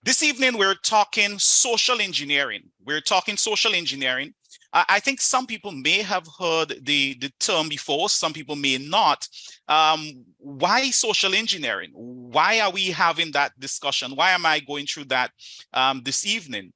This evening, we're talking social engineering. We're talking social engineering. I think some people may have heard the term before, some people may not. Why social engineering? Why are we having that discussion? Why am I going through that this evening?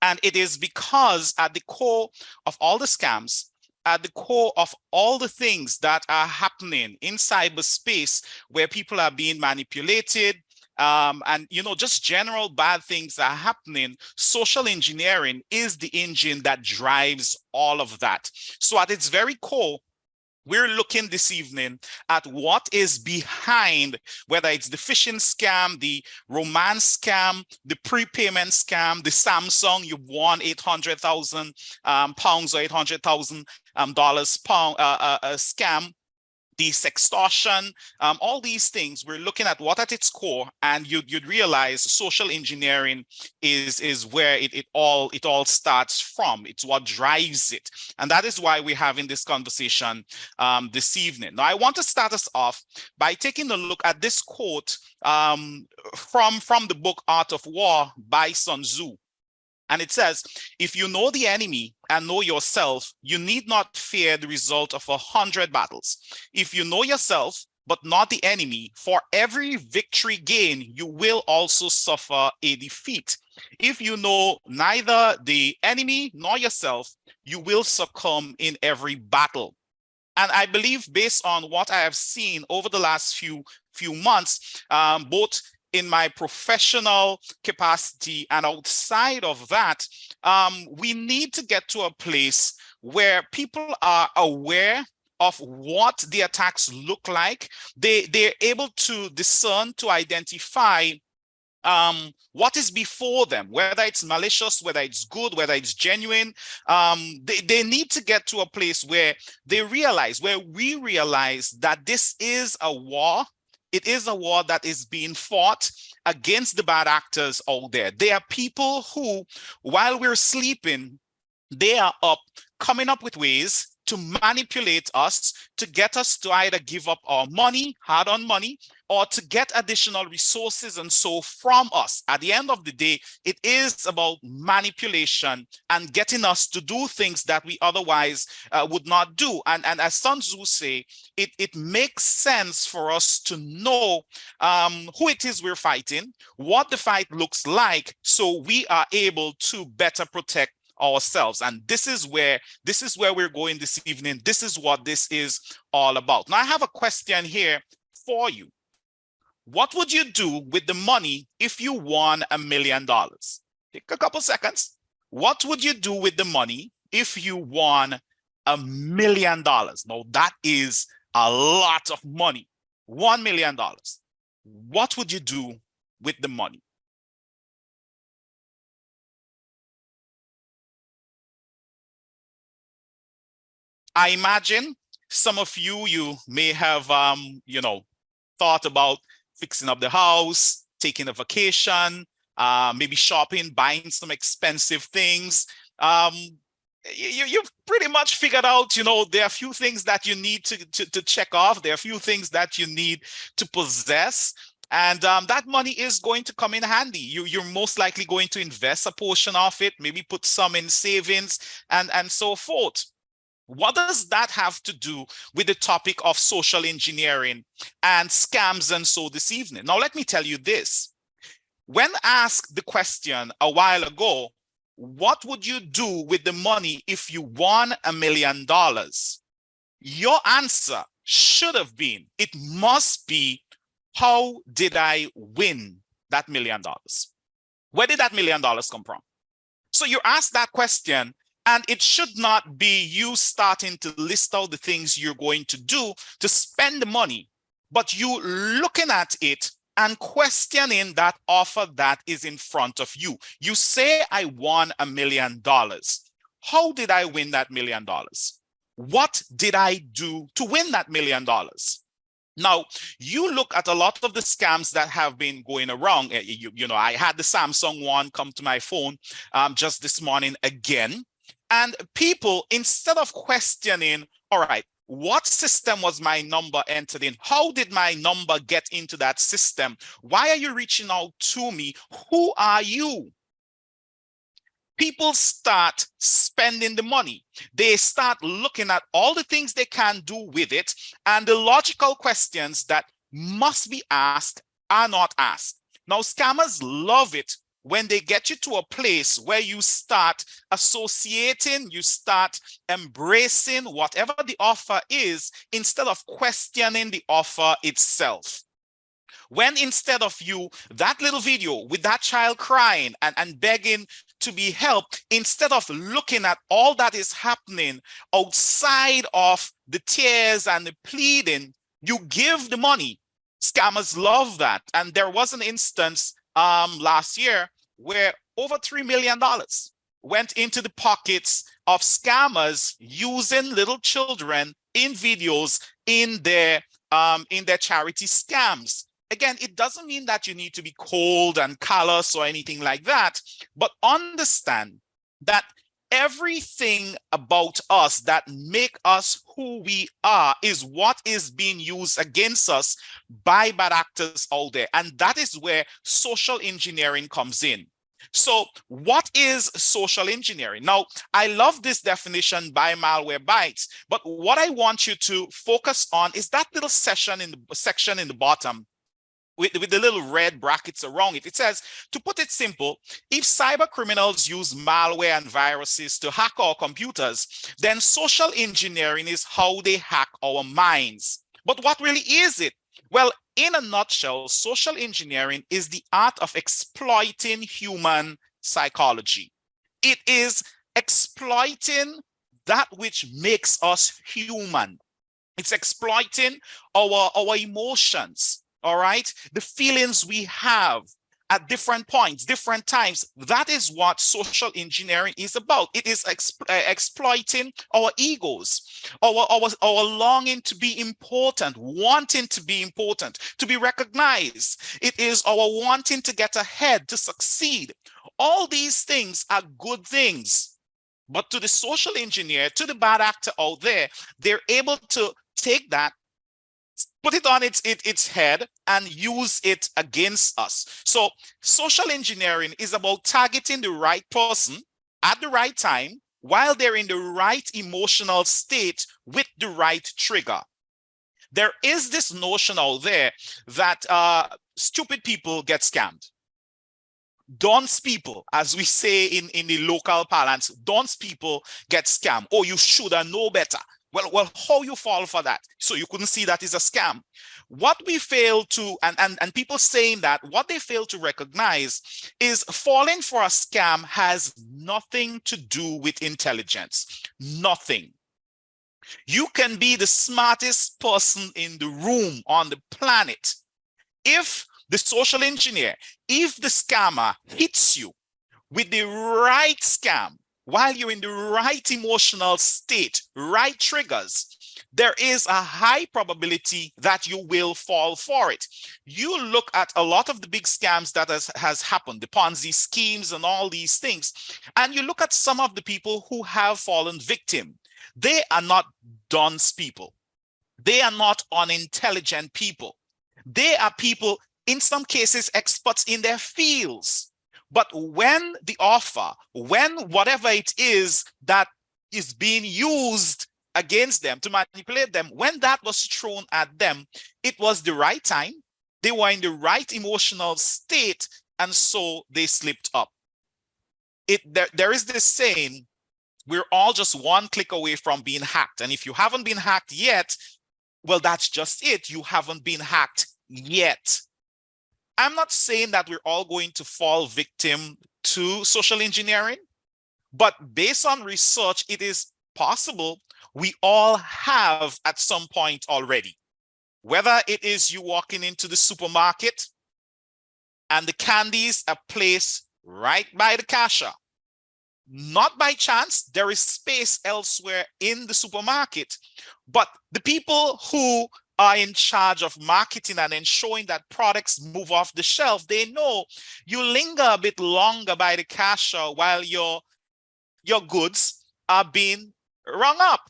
And it is because at the core of all the scams, at the core of all the things that are happening in cyberspace where people are being manipulated, and just general bad things are happening, social engineering is the engine that drives all of that. So at its very core, we're looking this evening at what is behind, whether it's the phishing scam, the romance scam, the prepayment scam, the Samsung, you've won 800,000 pounds or $800,000 scam, the sextortion, all these things. We're looking at what at its core, and you'd realize social engineering is where it all starts from. It's what drives it, and that is why we're having this conversation this evening. Now, I want to start us off by taking a look at this quote from the book Art of War by Sun Tzu. And it says, if you know the enemy and know yourself, you need not fear the result of 100 battles. If you know yourself, but not the enemy, for every victory gained, you will also suffer a defeat. If you know neither the enemy nor yourself, you will succumb in every battle. And I believe, based on what I have seen over the last few months, both in my professional capacity and outside of that, we need to get to a place where people are aware of what the attacks look like. They're able to discern, to identify what is before them, whether it's malicious, whether it's good, whether it's genuine. They need to get to a place where we realize that this is a war. It is a war that is being fought against the bad actors out there. There are people who, while we're sleeping, they are up, coming up with ways to manipulate us, to get us to either give up our money, hard-earned money, or to get additional resources and so from us. At the end of the day, it is about manipulation and getting us to do things that we otherwise would not do. And as Sun Tzu say, it makes sense for us to know who it is we're fighting, what the fight looks like, so we are able to better protect ourselves. And this is where we're going this evening. This is what this is all about. Now, I have a question here for you. What would you do with the money if you won $1 million? Take a couple seconds. What would you do with the money if you won $1 million? Now, that is a lot of money. $1 million. What would you do with the money? I imagine some of you may have, thought about fixing up the house, taking a vacation, maybe shopping, buying some expensive things. You've pretty much figured out, there are a few things that you need to check off. There are a few things that you need to possess. And that money is going to come in handy. You're most likely going to invest a portion of it, maybe put some in savings and so forth. What does that have to do with the topic of social engineering and scams and so this evening? Now, let me tell you this. When asked the question a while ago, what would you do with the money if you won $1 million? Your answer should have been, it must be, how did I win that $1 million? Where did that $1 million come from? So you ask that question, and it should not be you starting to list out the things you're going to do to spend the money, but you looking at it and questioning that offer that is in front of you. You say, I won $1 million. How did I win that $1 million? What did I do to win that $1 million? Now, you look at a lot of the scams that have been going around. I had the Samsung one come to my phone just this morning again. And people, instead of questioning, all right, What system was my number entered in? How did my number get into that system? Why are you reaching out to me? Who are you? People start spending the money. They start looking at all the things they can do with it, and the logical questions that must be asked are not asked. Now, scammers love it when they get you to a place where you start associating, you start embracing whatever the offer is instead of questioning the offer itself. When instead of you, that little video with that child crying and begging to be helped, instead of looking at all that is happening outside of the tears and the pleading, you give the money. Scammers love that. And there was an instance last year where over $3 million went into the pockets of scammers using little children in videos in their charity scams. Again, it doesn't mean that you need to be cold and callous or anything like that, but understand that everything about us that make us who we are is what is being used against us by bad actors out there. And that is where social engineering comes in. So what is social engineering? Now, I love this definition by Malwarebytes, but what I want you to focus on is that little section in the bottom with the little red brackets around it. It says, to put it simple, if cyber criminals use malware and viruses to hack our computers, then social engineering is how they hack our minds. But what really is it? Well, in a nutshell, social engineering is the art of exploiting human psychology. It is exploiting that which makes us human. It's exploiting our emotions. All right, the feelings we have at different points, different times. That is what social engineering is about. It is exploiting our egos, our longing to be important, wanting to be important, to be recognized. It is our wanting to get ahead, to succeed. All these things are good things. But to the social engineer, to the bad actor out there, they're able to take that, put it on its head and use it against us. So social engineering is about targeting the right person at the right time while they're in the right emotional state with the right trigger. There is this notion out there that stupid people get scammed. Dunce people, as we say in the local parlance, dunce people get scammed. Oh, you should have known better. Well, how you fall for that? So you couldn't see that is a scam. What we fail to, and people saying that, what they fail to recognize is falling for a scam has nothing to do with intelligence. Nothing. You can be the smartest person in the room on the planet. If the social engineer, if the scammer hits you with the right scam, while you're in the right emotional state, right triggers, there is a high probability that you will fall for it. You look at a lot of the big scams that has happened, the Ponzi schemes and all these things, and you look at some of the people who have fallen victim. They are not dunce people. They are not unintelligent people. They are people, in some cases, experts in their fields. But when the offer, when whatever it is that is being used against them to manipulate them, when that was thrown at them, it was the right time, they were in the right emotional state, and so they slipped up. There is this saying, we're all just one click away from being hacked. And if you haven't been hacked yet, well, that's just it. You haven't been hacked yet. I'm not saying that we're all going to fall victim to social engineering, but based on research, it is possible we all have at some point already. Whether it is you walking into the supermarket and the candies are placed right by the cashier. Not by chance, there is space elsewhere in the supermarket, but the people who are in charge of marketing and ensuring that products move off the shelf, they know you linger a bit longer by the cashier while your goods are being rung up.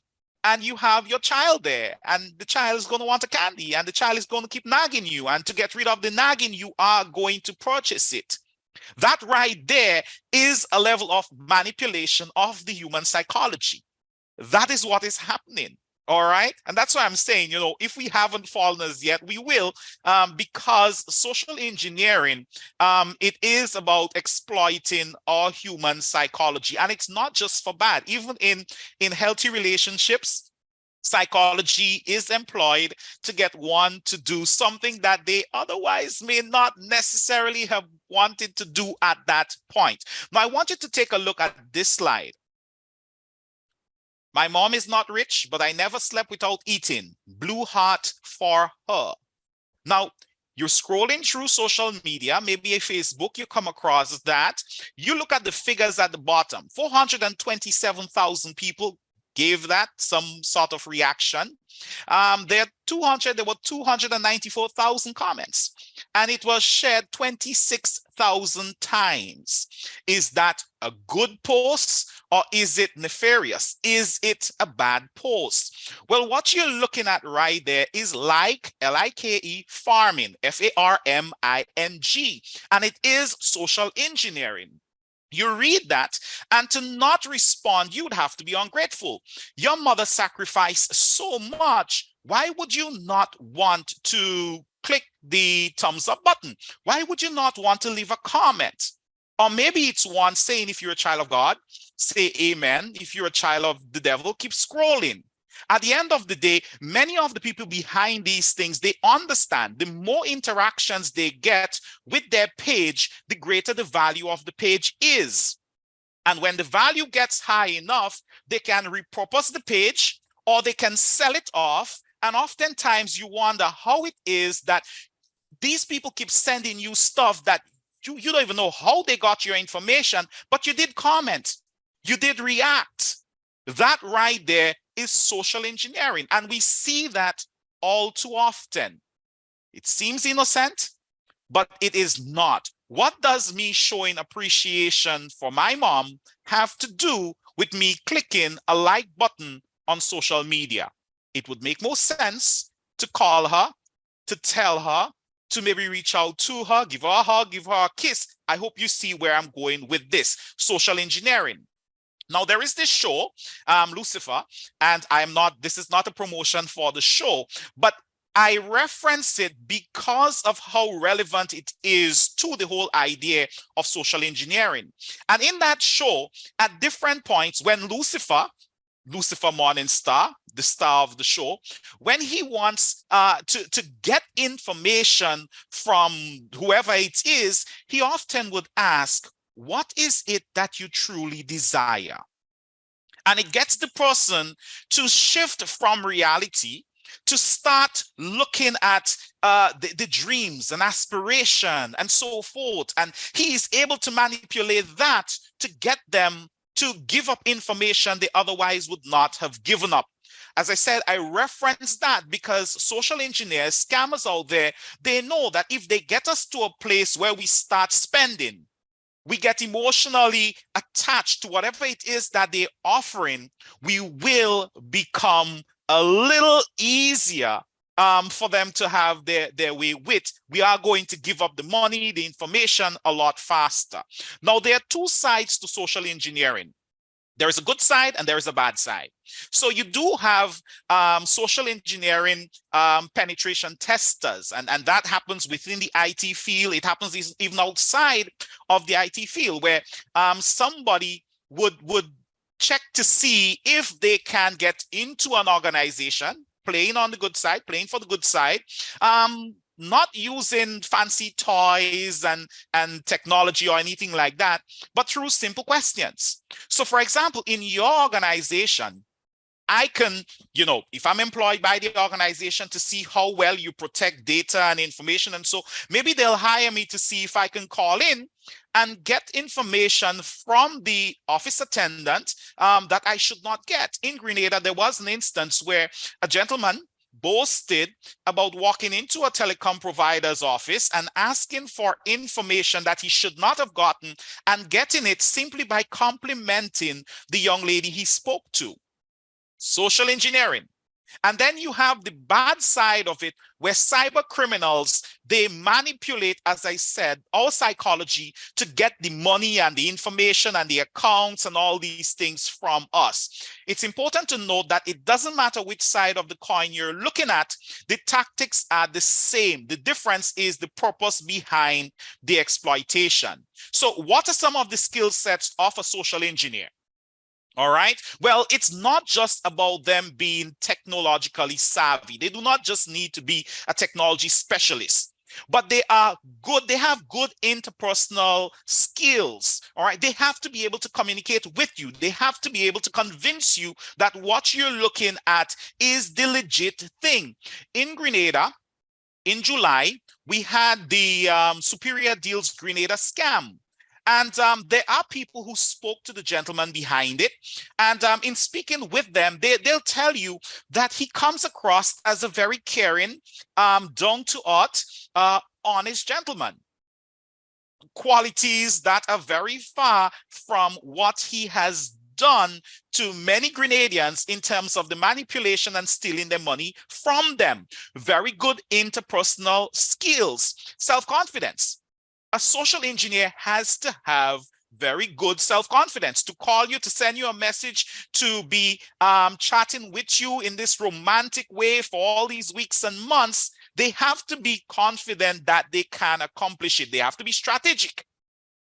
and you have your child there, and the child is going to want a candy, and the child is going to keep nagging you, and to get rid of the nagging, you are going to purchase it. That right there is a level of manipulation of the human psychology. That is what is happening. All right. And that's why I'm saying, you know, if we haven't fallen as yet, we will, because social engineering, it is about exploiting our human psychology. And it's not just for bad. Even in healthy relationships, psychology is employed to get one to do something that they otherwise may not necessarily have wanted to do at that point. Now, I want you to take a look at this slide. My mom is not rich, but I never slept without eating. Blue heart for her. Now, you're scrolling through social media, maybe a Facebook, you come across that. You look at the figures at the bottom. 427,000 people gave that some sort of reaction. There were 294,000 comments, and it was shared 26,000 times. Is that a good post, or is it nefarious? Is it a bad post? Well, what you're looking at right there is like, L-I-K-E, farming, F-A-R-M-I-N-G, and it is social engineering. You read that, and to not respond, you would have to be ungrateful. Your mother sacrificed so much. Why would you not want to click the thumbs up button? Why would you not want to leave a comment? Or maybe it's one saying, if you're a child of God, say amen. If you're a child of the devil, keep scrolling. At the end of the day, many of the people behind these things, they understand the more interactions they get with their page, the greater the value of the page is. And when the value gets high enough, they can repurpose the page or they can sell it off. And oftentimes you wonder how it is that these people keep sending you stuff that you don't even know how they got your information, but you did comment, you did react. That right there is social engineering, and we see that all too often. It seems innocent, but it is not. What does me showing appreciation for my mom have to do with me clicking a like button on social media? It would make more sense to call her, to tell her, to maybe reach out to her, give her a hug, give her a kiss. I hope you see where I'm going with this. Social engineering. Now, there is this show, Lucifer, and this is not a promotion for the show, but I reference it because of how relevant it is to the whole idea of social engineering. And in that show, at different points, when Lucifer Morningstar, the star of the show, when he wants to get information from whoever it is, he often would ask, what is it that you truly desire? And it gets the person to shift from reality to start looking at the dreams and aspiration and so forth. And he is able to manipulate that to get them to give up information they otherwise would not have given up. As I said, I reference that because social engineers, scammers out there, they know that if they get us to a place where we start spending, we get emotionally attached to whatever it is that they're offering, we will become a little easier for them to have their way with. We are going to give up the money, the information a lot faster. Now, there are two sides to social engineering. There is a good side and there is a bad side. So you do have social engineering penetration testers, and that happens within the IT field. It happens even outside of the IT field, where somebody would check to see if they can get into an organization, playing on the good side, playing for the good side, not using fancy toys and technology or anything like that, but through simple questions. So for example, in your organization, I can, if I'm employed by the organization, to see how well you protect data and information. And so maybe they'll hire me to see if I can call in and get information from the office attendant that I should not get. In Grenada, there was an instance where a gentleman boasted about walking into a telecom provider's office and asking for information that he should not have gotten, and getting it simply by complimenting the young lady he spoke to. social engineering. And then you have the bad side of it, where cyber criminals, they manipulate, as I said, our psychology to get the money and the information and the accounts and all these things from us. It's important to note that it doesn't matter which side of the coin you're looking at, the tactics are the same. The difference is the purpose behind the exploitation. So what are some of the skill sets of a social engineer? All right. Well, it's not just about them being technologically savvy. They do not just need to be a technology specialist, but they are good. They have good interpersonal skills. All right. They have to be able to communicate with you. They have to be able to convince you that what you're looking at is the legit thing. In Grenada, in July, we had the Superior Deals Grenada scam. And there are people who spoke to the gentleman behind it. And in speaking with them, they'll tell you that he comes across as a very caring, down-to-earth, honest gentleman. Qualities that are very far from what he has done to many Grenadians in terms of the manipulation and stealing their money from them. Very good interpersonal skills, self-confidence. A social engineer has to have very good self-confidence to call you, to send you a message, to be chatting with you in this romantic way for all these weeks and months. They have to be confident that they can accomplish it. They have to be strategic.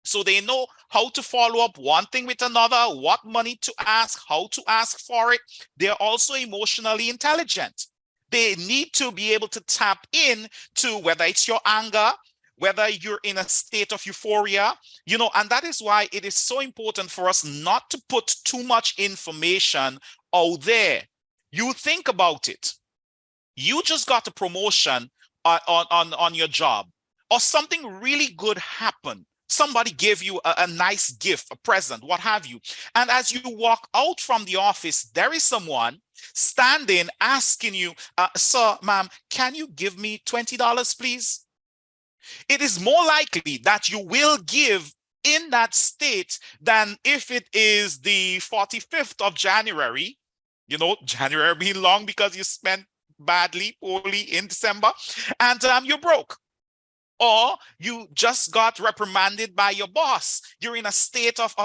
So they know how to follow up one thing with another, what money to ask, how to ask for it. They're also emotionally intelligent. They need to be able to tap in to whether it's your anger, whether you're in a state of euphoria, and that is why it is so important for us not to put too much information out there. You think about it. You just got a promotion on your job, or something really good happened. Somebody gave you a nice gift, a present, what have you. And as you walk out from the office, there is someone standing asking you, sir, ma'am, can you give me $20, please? It is more likely that you will give in that state than if it is the 45th of January, January being long because you spent badly, poorly in December, and you're broke. Or you just got reprimanded by your boss. You're in a state of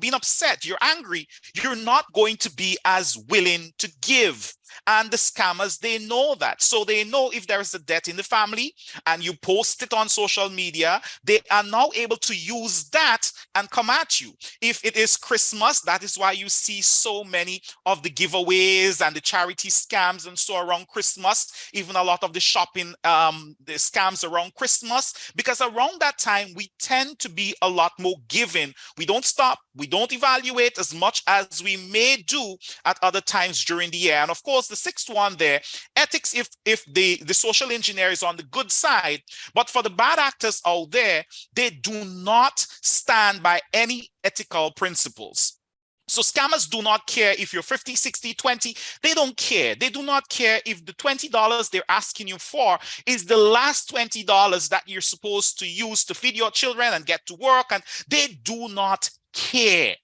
being upset. You're angry. You're not going to be as willing to give. And the scammers, they know that. So they know if there is a debt in the family and you post it on social media, they are now able to use that and come at you. If it is Christmas, that is why you see so many of the giveaways and the charity scams and so around Christmas, even a lot of the shopping, the scams around Christmas, because around that time, we tend to be a lot more giving. We don't stop. We don't evaluate as much as we may do at other times during the year. And of course, the sixth one there, ethics, if the social engineer is on the good side, but for the bad actors out there, they do not stand by any ethical principles. So scammers do not care if you're 50, 60, 20, they don't care. They do not care if the $20 they're asking you for is the last $20 that you're supposed to use to feed your children and get to work, and they do not care.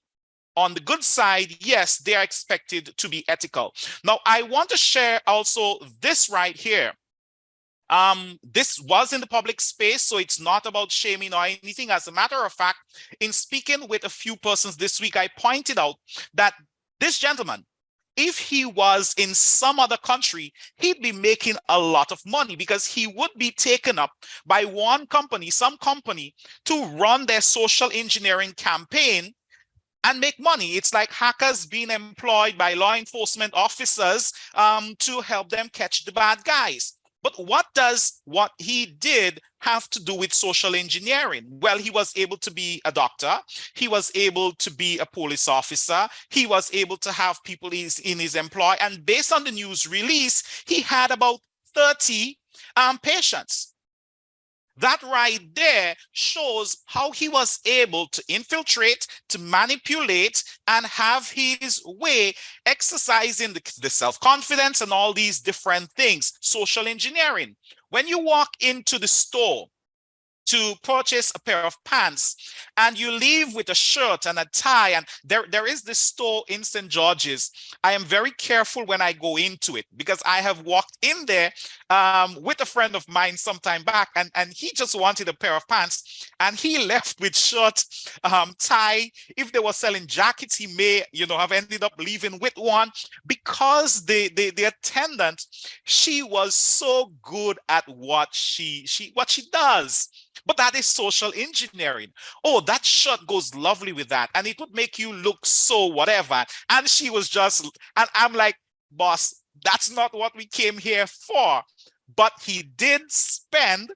On the good side, yes, they are expected to be ethical. Now, I want to share also this right here. This was in the public space, so it's not about shaming or anything. As a matter of fact, in speaking with a few persons this week, I pointed out that this gentleman, if he was in some other country, he'd be making a lot of money because he would be taken up by one company, some company, to run their social engineering campaign and make money. It's like hackers being employed by law enforcement officers to help them catch the bad guys. But what does what he did have to do with social engineering? Well, he was able to be a doctor. He was able to be a police officer. He was able to have people in his employ. And based on the news release, he had about 30 patients. That right there shows how he was able to infiltrate, to manipulate, and have his way, exercising the self-confidence and all these different things. Social engineering. When you walk into the store to purchase a pair of pants, and you leave with a shirt and a tie, and there is this store in St. George's. I am very careful when I go into it because I have walked in there with a friend of mine some time back, and he just wanted a pair of pants, and he left with shirt, tie. If they were selling jackets, he may, have ended up leaving with one, because the attendant, she was so good at what she does. But that is social engineering. Oh, that shirt goes lovely with that, and it would make you look so whatever. And she was just, and I'm like, boss, that's not what we came here for. But he did spend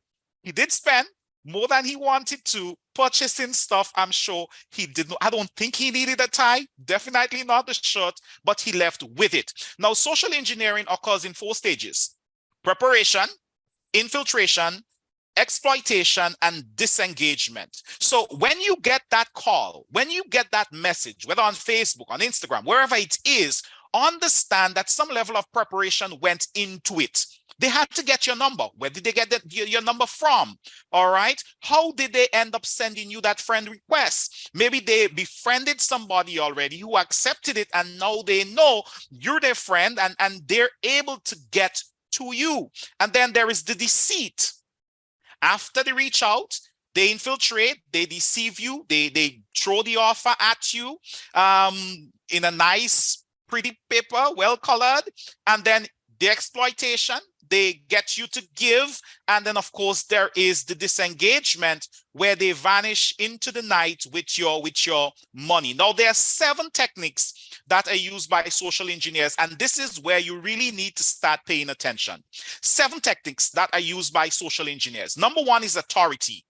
more than he wanted to purchasing stuff. I'm sure he didn't. I don't think he needed a tie, definitely not the shirt, but he left with it. Now, social engineering occurs in 4 stages: preparation, infiltration, exploitation, and disengagement. So when you get that call, when you get that message, whether on Facebook, on Instagram, wherever it is, understand that some level of preparation went into it. They had to get your number. Where did they get your number from? All right. How did they end up sending you that friend request? Maybe they befriended somebody already who accepted it, and now they know you're their friend, and they're able to get to you. And then there is the deceit. After they reach out, they infiltrate, they deceive you, they throw the offer at you in a nice, pretty paper, well colored, and then the exploitation, they get you to give. And then, of course, there is the disengagement, where they vanish into the night with your money. Now, there are 7 techniques that are used by social engineers, and this is where you really need to start paying attention. 7 techniques that are used by social engineers. Number 1 is authority.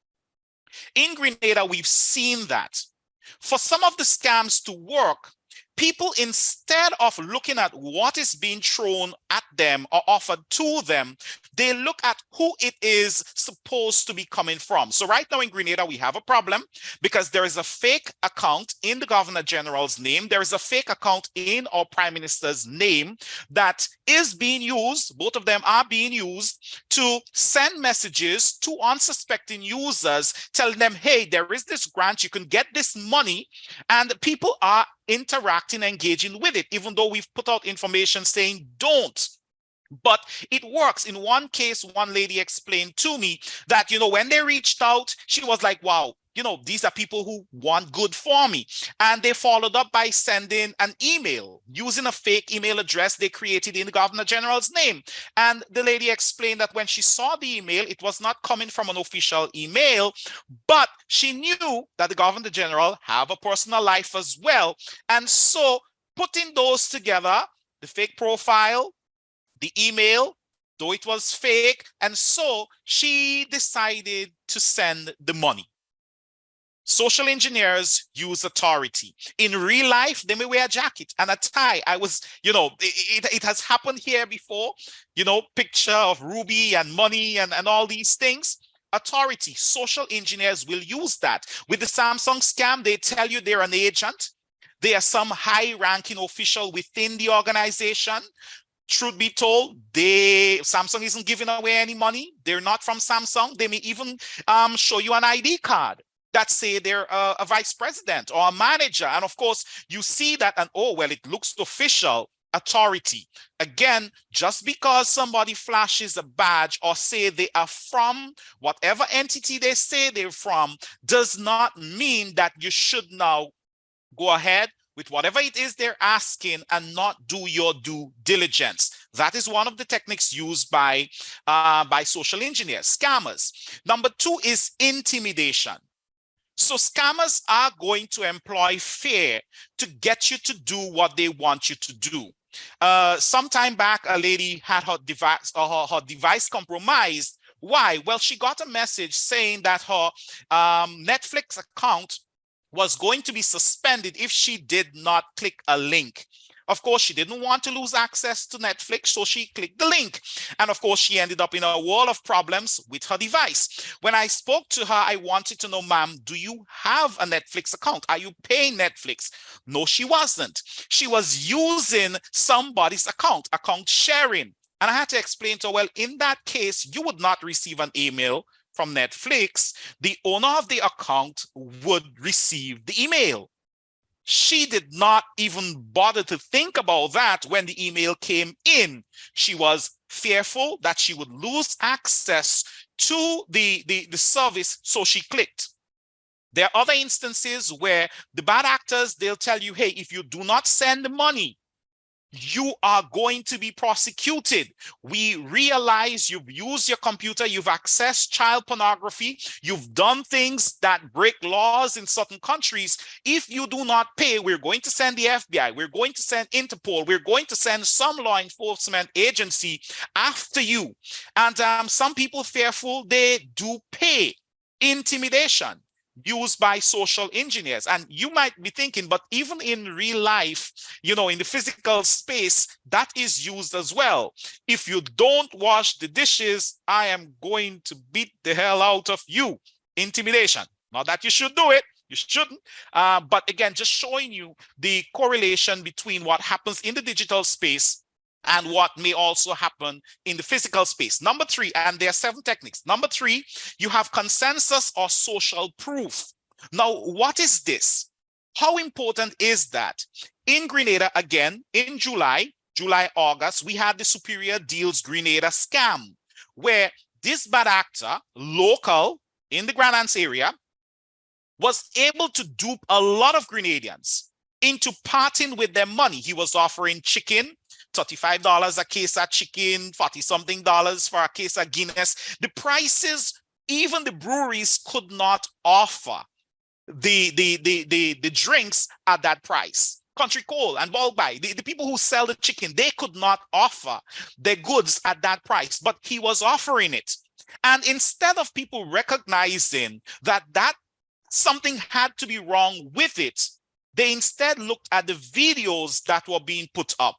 In Grenada, we've seen that for some of the scams to work, people, instead of looking at what is being thrown at them or offered to them, they look at who it is supposed to be coming from. So right now in Grenada, we have a problem because there is a fake account in the Governor General's name. There is a fake account in our Prime Minister's name that is being used. Both of them are being used to send messages to unsuspecting users, telling them, hey, there is this grant, you can get this money, and people are interacting, engaging with it, even though we've put out information saying don't. But it works. In one case, one lady explained to me that, when they reached out, she was like, wow, these are people who want good for me. And they followed up by sending an email using a fake email address they created in the Governor General's name. And the lady explained that when she saw the email, it was not coming from an official email, but she knew that the Governor General have a personal life as well. And so putting those together, the fake profile, the email, though it was fake, and so she decided to send the money. Social engineers use authority. In real life, they may wear a jacket and a tie. It has happened here before, picture of Ruby and money and all these things. Authority, social engineers will use that. With the Samsung scam, they tell you they're an agent. They are some high-ranking official within the organization. Truth be told, Samsung isn't giving away any money. They're not from Samsung. They may even show you an ID card that say they're a vice president or a manager. And of course, you see that and, oh, well, it looks official. Authority. Again, just because somebody flashes a badge or say they are from whatever entity they say they're from does not mean that you should now go ahead with whatever it is they're asking and not do your due diligence. That is one of the techniques used by social engineers, scammers. Number 2 is intimidation. So scammers are going to employ fear to get you to do what they want you to do. Some time back, a lady had her device compromised. Why? Well, she got a message saying that her Netflix account was going to be suspended if she did not click a link. Of course, she didn't want to lose access to Netflix, so she clicked the link. And of course, she ended up in a world of problems with her device. When I spoke to her, I wanted to know, ma'am, do you have a Netflix account? Are you paying Netflix? No, she wasn't. She was using somebody's account sharing. And I had to explain to her, well, in that case, you would not receive an email from Netflix, the owner of the account would receive the email. She did not even bother to think about that when the email came in. She was fearful that she would lose access to the service, so she clicked. There are other instances where the bad actors, they'll tell you, hey, if you do not send the money, you are going to be prosecuted. We realize you've used your computer, you've accessed child pornography, you've done things that break laws in certain countries. If you do not pay, we're going to send the FBI, we're going to send Interpol, we're going to send some law enforcement agency after you. And some people fearful, they do pay. Intimidation used by social engineers. And you might be thinking, but even in real life, you know, in the physical space, that is used as well. If you don't wash the dishes, I am going to beat the hell out of you. Intimidation. Not that you should do it. You shouldn't. But again, just showing you the correlation between what happens in the digital space and what may also happen in the physical space. Number 3, and there are 7 techniques. Number 3, you have consensus or social proof. Now, what is this? How important is that? In Grenada, again, in July, August, we had the Superior Deals Grenada scam, where this bad actor, local in the Grand Anse area, was able to dupe a lot of Grenadians into parting with their money. He was offering chicken, $35 a case of chicken, 40-something dollars for a case of Guinness. The prices, even the breweries could not offer the drinks at that price. Country Coal and Bulk Buy, the people who sell the chicken, they could not offer their goods at that price, but he was offering it. And instead of people recognizing that something had to be wrong with it, they instead looked at the videos that were being put up.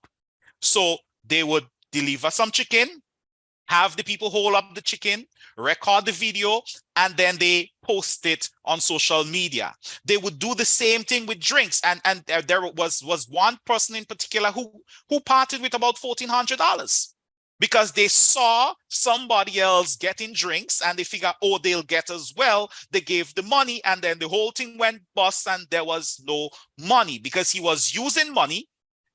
So they would deliver some chicken, have the people hold up the chicken, record the video, and then they post it on social media. They would do the same thing with drinks. And there was one person in particular who parted with about $1,400 because they saw somebody else getting drinks and they figure, oh, they'll get as well. They gave the money and then the whole thing went bust and there was no money because he was using money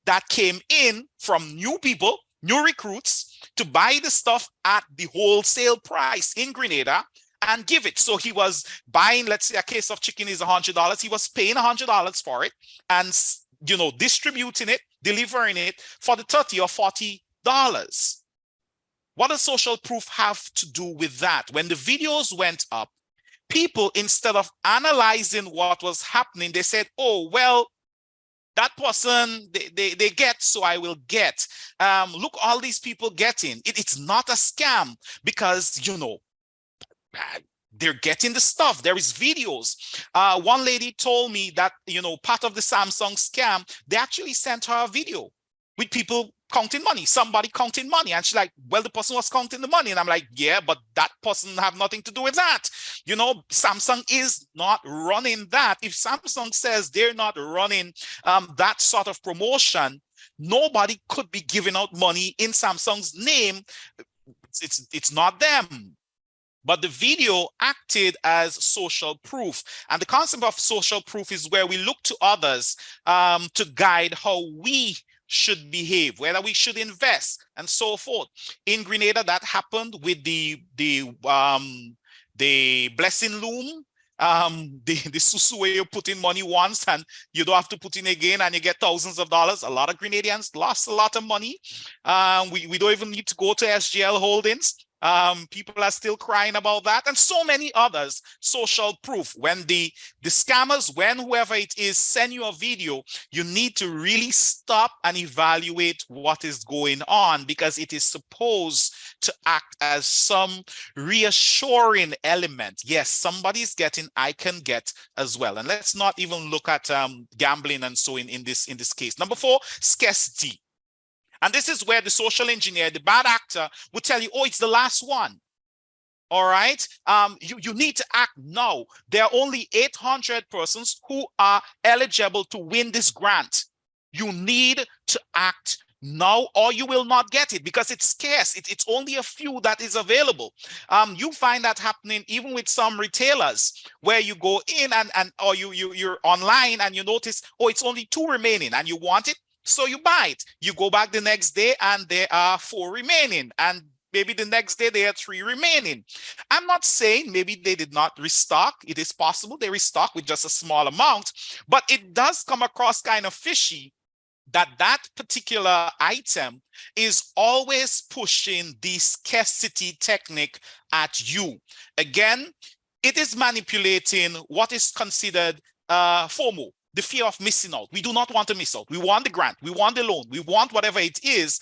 that came in from new people, new recruits, to buy the stuff at the wholesale price in Grenada and give it. So he was buying, let's say a case of chicken is $100. He was paying $100 for it and, you know, distributing it, delivering it for the $30 or $40. What does social proof have to do with that? When the videos went up, people, instead of analyzing what was happening, they said, oh, well, that person, they get, so I will get. Look, all these people getting. It's not a scam because, you know, they're getting the stuff. There is videos. One lady told me that, you know, part of the Samsung scam, they actually sent her a video with people counting money, somebody counting money. And she's like, well, the person was counting the money. And I'm like, yeah, but that person have nothing to do with that. You know, Samsung is not running that. If Samsung says they're not running that sort of promotion, nobody could be giving out money in Samsung's name. It's not them. But the video acted as social proof. And the concept of social proof is where we look to others to guide how we should behave, whether we should invest and so forth. In Grenada, that happened with the blessing loom, the susu where you put in money once and you don't have to put in again and you get thousands of dollars. A lot of Grenadians lost a lot of money. We don't even need to go to SGL Holdings. People are still crying about that, and so many others. Social proof. When the scammers, when whoever it is send you a video, you need to really stop and evaluate what is going on, because it is supposed to act as some reassuring element. Yes, somebody's getting, I can get as well. And let's not even look at gambling and so in this case. Number 4, scarcity. And this is where the social engineer, the bad actor, would tell you, oh, it's the last one. All right. You need to act now. There are only 800 persons who are eligible to win this grant. You need to act now, or you will not get it because it's scarce. It's only a few that is available. You find that happening even with some retailers where you go in or you're online and you notice, oh, it's only 2 remaining and you want it. So you buy it. You go back the next day and there are 4 remaining, and maybe the next day there are 3 remaining. I'm not saying maybe they did not restock. It is possible they restock with just a small amount, but it does come across kind of fishy that particular item is always pushing the scarcity technique at you. Again, it is manipulating what is considered FOMO, the fear of missing out. We do not want to miss out. We want the grant. We want the loan. We want whatever it is.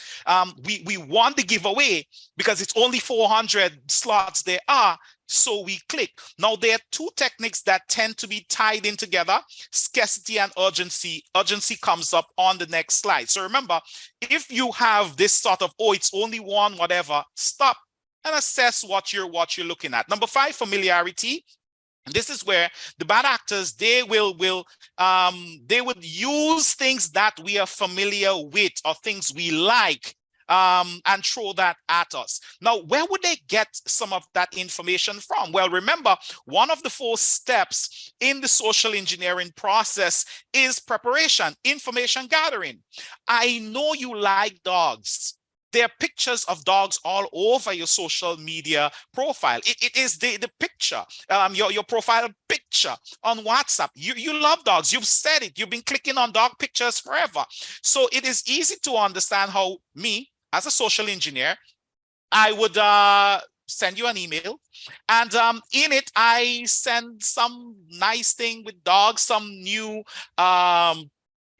We want the giveaway because it's only 400 slots there are. So we click. Now, there are 2 techniques that tend to be tied in together: scarcity and urgency. Urgency comes up on the next slide. So remember, if you have this sort of, oh, it's only one, whatever, stop and assess what you're looking at. Number 5, familiarity. And this is where the bad actors, they would use things that we are familiar with or things we like, and throw that at us. Now, where would they get some of that information from? Well, remember, one of the 4 steps in the social engineering process is preparation, information gathering. I know you like dogs. There are pictures of dogs all over your social media profile. It is the picture, your profile picture on WhatsApp. You love dogs. You've said it. You've been clicking on dog pictures forever. So it is easy to understand how me, as a social engineer, I would send you an email, and in it I send some nice thing with dogs, some new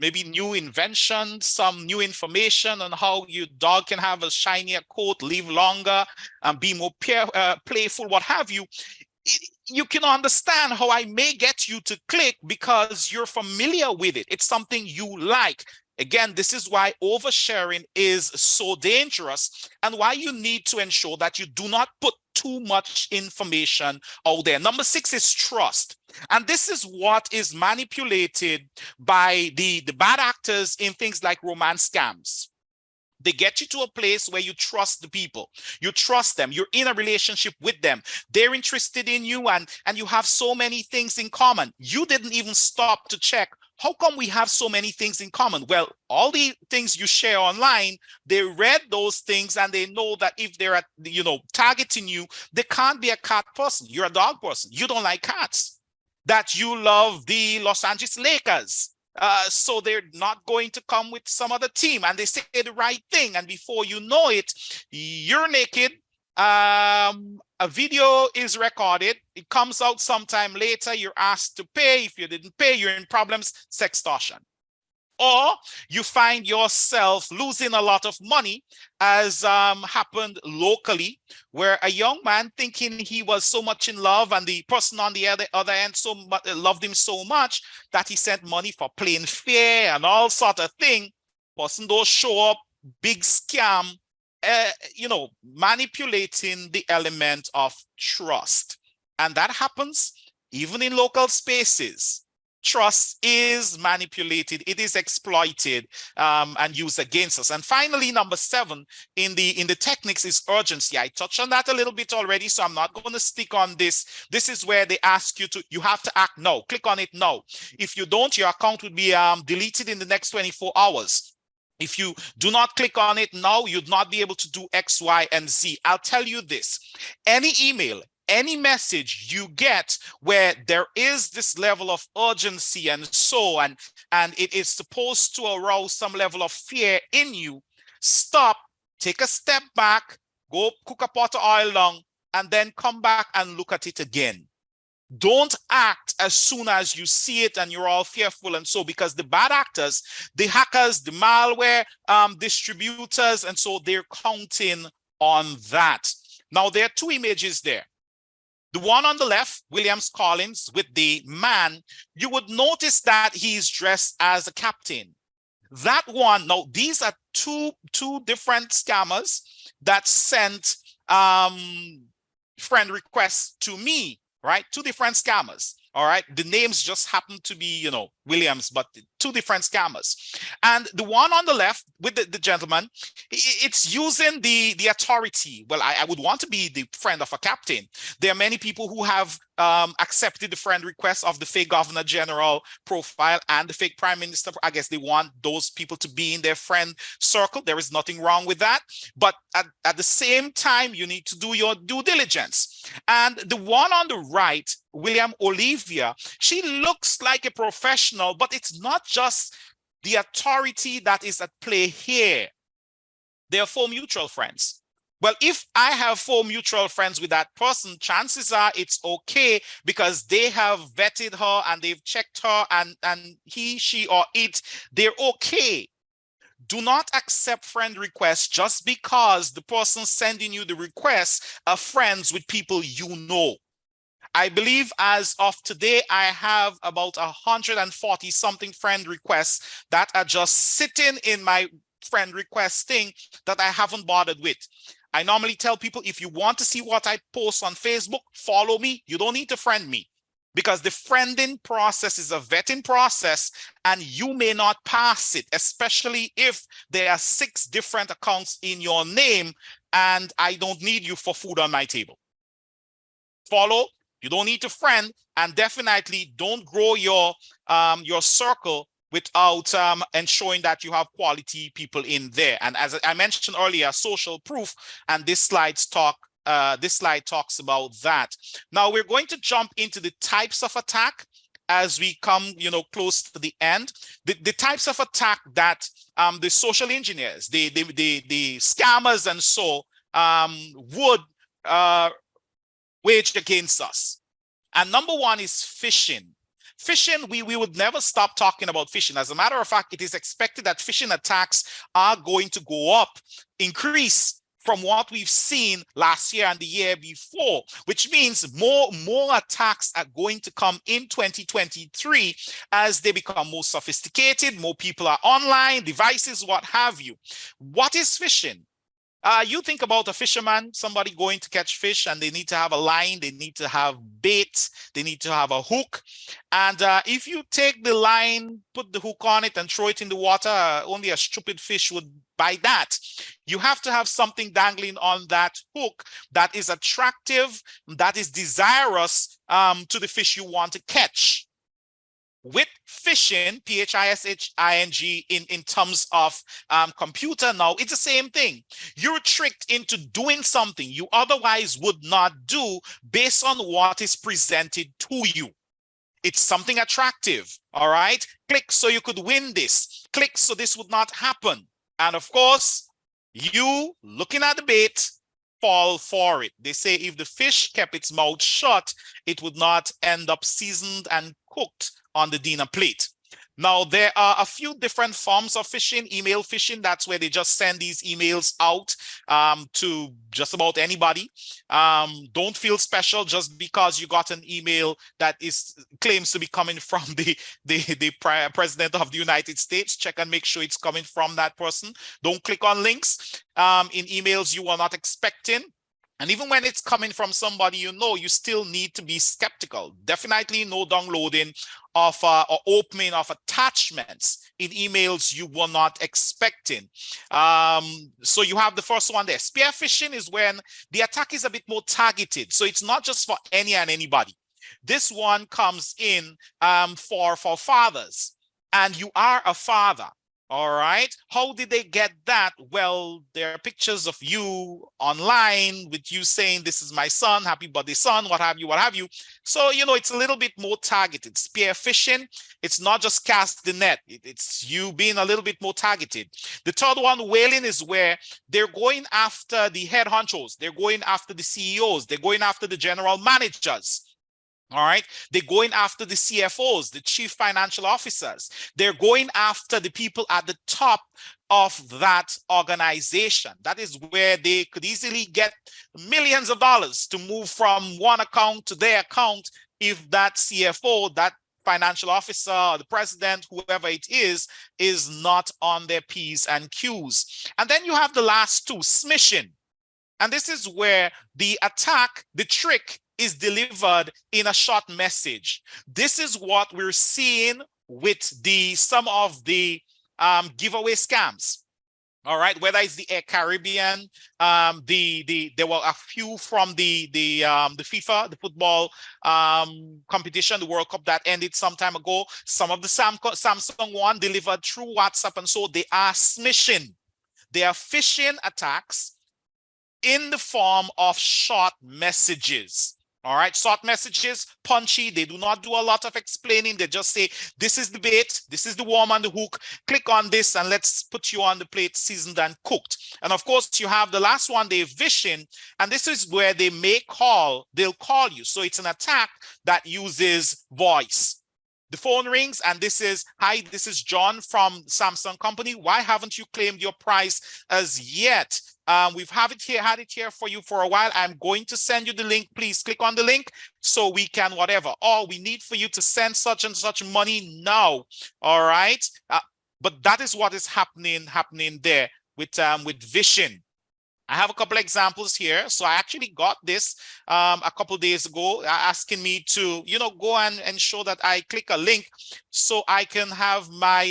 maybe new invention, some new information on how your dog can have a shinier coat, live longer, and be more playful, what have you. You can understand how I may get you to click because you're familiar with it. It's something you like. Again, this is why oversharing is so dangerous and why you need to ensure that you do not put too much information out there. Number 6 is trust. And this is what is manipulated by the bad actors in things like romance scams. They get you to a place where you trust the people. You trust them. You're in a relationship with them. They're interested in you, and you have so many things in common. You didn't even stop to check, how come we have so many things in common? Well, all the things you share online, they read those things and they know that if they're targeting you, they can't be a cat person. You're a dog person. You don't like cats. That you love the Los Angeles Lakers. So they're not going to come with some other team, and they say the right thing, and before you know it, you're naked. A video is recorded. It comes out sometime later. You're asked to pay. If you didn't pay, you're in problems. Sextortion. Or you find yourself losing a lot of money, as happened locally, where a young man, thinking he was so much in love and the person on the other end loved him so much that he sent money for plane fare and all sort of thing. Person don't show up, big scam, manipulating the element of trust. And that happens even in local spaces. Trust is manipulated, it is exploited, and used against us. And finally, number 7 in the techniques is urgency. I touched on that a little bit already, so I'm not going to stick on this. This is where they ask you have to act now. Click on it now. If you don't, your account will be deleted in the next 24 hours. If you do not click on it now, you'd not be able to do X, Y, and Z. I'll tell you this: any email, any message you get where there is this level of urgency and it is supposed to arouse some level of fear in you, stop, take a step back, go cook a pot of oil down, and then come back and look at it again. Don't act as soon as you see it and you're all fearful and so, because the bad actors, the hackers, the malware distributors, and so they're counting on that. Now, there are 2 images there. The one on the left, Williams Collins with the man, you would notice that he's dressed as a captain. That one, now these are two different scammers that sent friend requests to me, right? 2 different scammers. All right, the names just happen to be, you know, Williams, but two different scammers. And the one on the left with the gentleman, it's using the authority. Well, I would want to be the friend of a captain. There are many people who have accepted the friend request of the fake governor general profile and the fake prime minister. I guess they want those people to be in their friend circle. There is nothing wrong with that. But at the same time, you need to do your due diligence. And the one on the right, William Olivia, she looks like a professional, but it's not just the authority that is at play here. There are 4 mutual friends. Well, if I have 4 mutual friends with that person, chances are it's okay because they have vetted her and they've checked her and he, she, or it, they're okay. Do not accept friend requests just because the person sending you the request are friends with people you know. I believe as of today, I have about 140 something friend requests that are just sitting in my friend request thing that I haven't bothered with. I normally tell people, if you want to see what I post on Facebook, follow me. You don't need to friend me, because the friending process is a vetting process and you may not pass it, especially if there are 6 different accounts in your name and I don't need you for food on my table. Follow. You don't need to friend, and definitely don't grow your circle without ensuring that you have quality people in there. And as I mentioned earlier, social proof, and this slide talks about that. Now we're going to jump into the types of attack as we come, you know, close to the end. The types of attack that the social engineers, the scammers and so would wage against us. And number one is phishing. Phishing, we would never stop talking about phishing. As a matter of fact, it is expected that phishing attacks are going to go up, increase from what we've seen last year and the year before, which means more attacks are going to come in 2023 as they become more sophisticated, more people are online, devices, what have you. What is phishing? You think about a fisherman, somebody going to catch fish, and they need to have a line, they need to have bait, they need to have a hook. And if you take the line, put the hook on it and throw it in the water, only a stupid fish would bite that. You have to have something dangling on that hook that is attractive, that is desirous to the fish you want to catch. With phishing, P-H-I-S-H-I-N-G, in terms of computer now, it's the same thing. You're tricked into doing something you otherwise would not do based on what is presented to you. It's something attractive, all right? Click so you could win this. Click so this would not happen. And of course, you looking at the bait, fall for it. They say if the fish kept its mouth shut, it would not end up seasoned and cooked on the dinner plate. Now, there are a few different forms of phishing. Email phishing, that's where they just send these emails out to just about anybody. Don't feel special just because you got an email that claims to be coming from the president of the United States. Check and make sure it's coming from that person. Don't click on links in emails you are not expecting. And even when it's coming from somebody you know, you still need to be skeptical. Definitely no downloading of or opening of attachments in emails you were not expecting. So you have the first one there. Spear phishing is when the attack is a bit more targeted. So it's not just for any and anybody. This one comes in for fathers, and you are a father. All right. How did they get that? Well, there are pictures of you online with you saying, this is my son, happy birthday, son, what have you, what have you. So, you know, it's a little bit more targeted. Spear phishing, it's not just cast the net. It's you being a little bit more targeted. The third one, whaling, is where they're going after the head honchos. They're going after the CEOs. They're going after the general managers. All right. They're going after the CFOs, the chief financial officers. They're going after the people at the top of that organization. That is where they could easily get millions of dollars to move from one account to their account if that CFO, that financial officer, or the president, whoever it is not on their P's and Q's. And then you have the last two, smishing. And this is where the attack, the trick, is delivered in a short message. This is what we're seeing with some of the giveaway scams. All right, whether it's the Air Caribbean, there were a few from the FIFA, the football competition, the World Cup that ended some time ago. Some of the Samsung one delivered through WhatsApp, and so they are smishing. They are phishing attacks in the form of short messages. All right, short messages, punchy. They do not do a lot of explaining. They just say, this is the bait, this is the worm on the hook. Click on this and let's put you on the plate, seasoned and cooked. And of course, you have the last one, they're vishing, and this is where they may call, they'll call you. So it's an attack that uses voice. The phone rings and this is, hi, this is John from Samsung company. Why haven't you claimed your price as yet? We've had it here for you for a while. I'm going to send you the link. Please click on the link so we can whatever. Or we need for you to send such and such money now. All right. But that is what is happening there with Vision. I have a couple examples here. So I actually got this a couple days ago, asking me to, go and ensure that I click a link so I can have my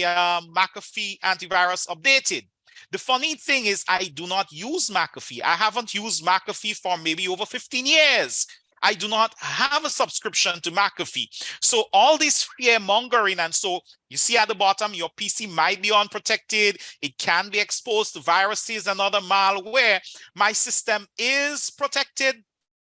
McAfee antivirus updated. The funny thing is I do not use McAfee. I haven't used McAfee for maybe over 15 years. I do not have a subscription to McAfee. So all this fear mongering, and so you see at the bottom, your PC might be unprotected. It can be exposed to viruses and other malware. My system is protected.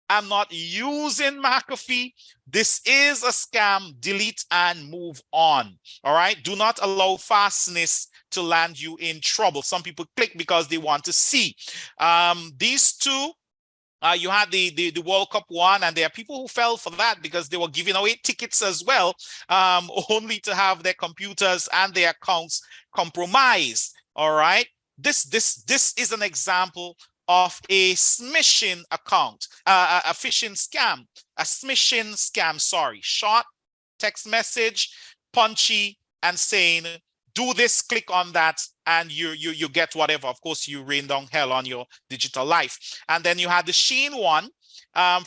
I'm not using McAfee. This is a scam. Delete and move on. All right. Do not allow fastness to land you in trouble. Some people click because they want to see. These two, you had the World Cup one, and there are people who fell for that because they were giving away tickets as well, only to have their computers and their accounts compromised. All right. This is an example of a smishing account, a phishing scam, a smishing scam, sorry. Short text message, punchy, and saying, do this, click on that, and you get whatever. Of course, you rain down hell on your digital life. And then you had the Shein one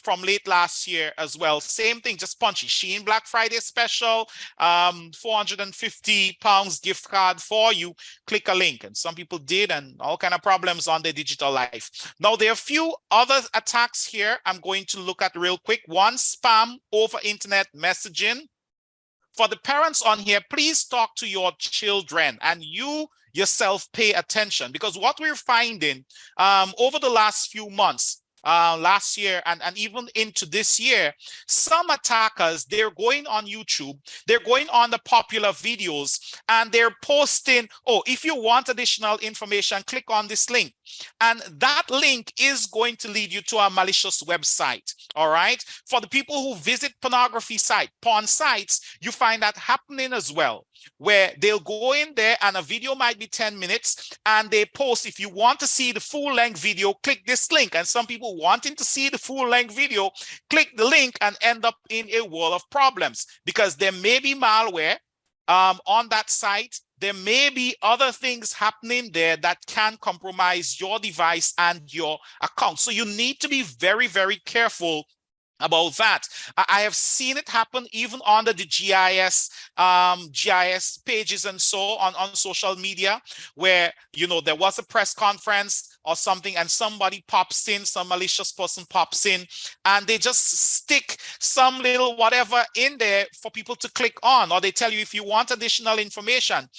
from late last year as well. Same thing, just punchy. Shein Black Friday special, £450 gift card for you. Click a link. And some people did, and all kind of problems on their digital life. Now, there are a few other attacks here I'm going to look at real quick. One, spam over internet messaging. For the parents on here, please talk to your children and you yourself pay attention, because what we're finding over the last few months, last year and even into this year, some attackers, they're going on YouTube, they're going on the popular videos, and they're posting, oh, if you want additional information, click on this link. And that link is going to lead you to a malicious website. All right. For the people who visit pornography site, porn sites, you find that happening as well, where they'll go in there and a video might be 10 minutes and they post, if you want to see the full length video, click this link. And some people wanting to see the full length video, click the link and end up in a world of problems, because there may be malware on that site. There may be other things happening there that can compromise your device and your account. So you need to be very, very careful about that. I have seen it happen even under the GIS pages and so on social media, where, there was a press conference or something and somebody pops in, some malicious person pops in, and they just stick some little whatever in there for people to click on, or they tell you, if you want additional information,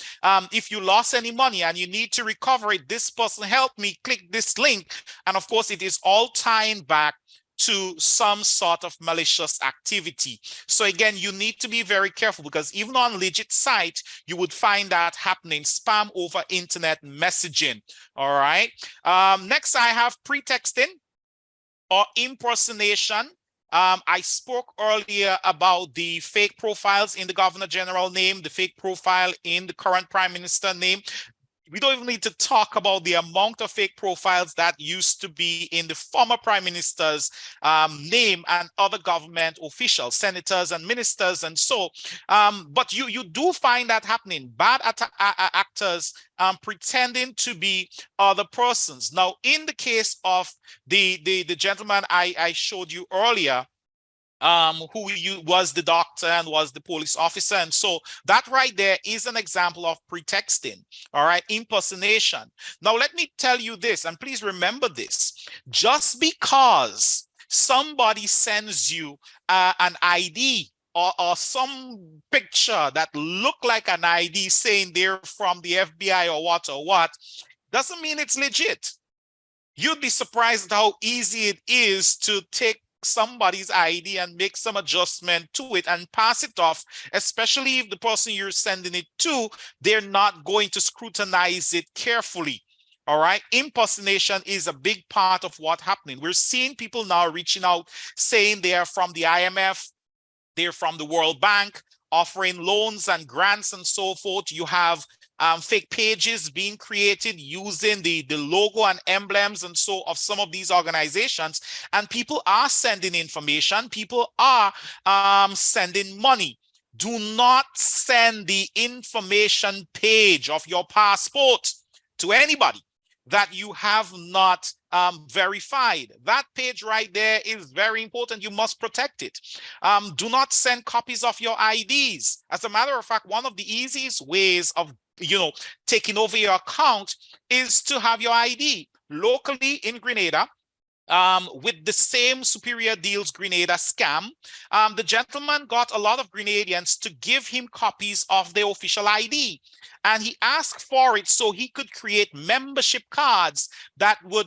if you lost any money and you need to recover it, this person helped me, click this link. And of course, it is all tying back to some sort of malicious activity. So again, you need to be very careful, because even on legit site, you would find that happening, spam over internet messaging. All right. Next, I have pretexting or impersonation. I spoke earlier about the fake profiles in the Governor General name, the fake profile in the current Prime Minister name. We don't even need to talk about the amount of fake profiles that used to be in the former Prime Minister's name and other government officials, senators and ministers and so. But you do find that happening. Bad actors pretending to be other persons. Now, in the case of the gentleman I showed you earlier, who you was the doctor and was the police officer. And so that right there is an example of pretexting, all right, impersonation. Now, let me tell you this, and please remember this. Just because somebody sends you an ID or some picture that look like an ID saying they're from the FBI or what, doesn't mean it's legit. You'd be surprised at how easy it is to take somebody's ID and make some adjustment to it and pass it off, especially if the person you're sending it to, they're not going to scrutinize it carefully. All right. Impersonation is a big part of what's happening. We're seeing people now reaching out saying they are from the IMF, they're from the World Bank, offering loans and grants and so forth. You have fake pages being created using the logo and emblems and so of some of these organizations. And people are sending information. People are sending money. Do not send the information page of your passport to anybody that you have not verified. That page right there is very important. You must protect it. Do not send copies of your IDs. As a matter of fact, one of the easiest ways of taking over your account is to have your ID locally in Grenada. With the same Superior Deals Grenada scam, the gentleman got a lot of Grenadians to give him copies of their official ID. And he asked for it so he could create membership cards that would,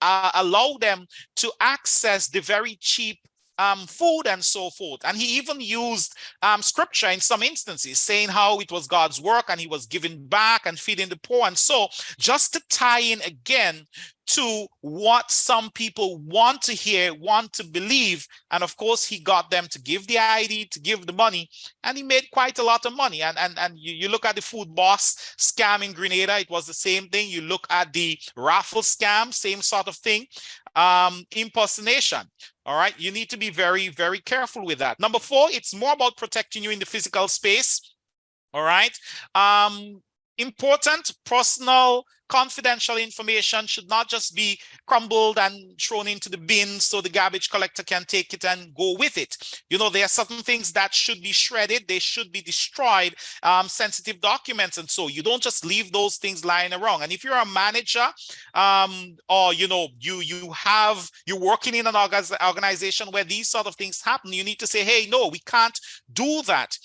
allow them to access the very cheap food and so forth. And he even used scripture in some instances, saying how it was God's work and he was giving back and feeding the poor. And so just to tie in again to what some people want to hear, want to believe. And of course, he got them to give the ID, to give the money, and he made quite a lot of money. And you look at the Food Boss scam in Grenada, it was the same thing. You look at the raffle scam, same sort of thing. Impersonation. All right, you need to be very, very careful with that. Number 4, it's more about protecting you in the physical space. All right. Important personal confidential information should not just be crumbled and thrown into the bin so the garbage collector can take it and go with it. There are certain things that should be shredded, they should be destroyed, sensitive documents, and so you don't just leave those things lying around. And if you're a manager, or you're working in an organization where these sort of things happen, you need to say, hey, no, we can't do that.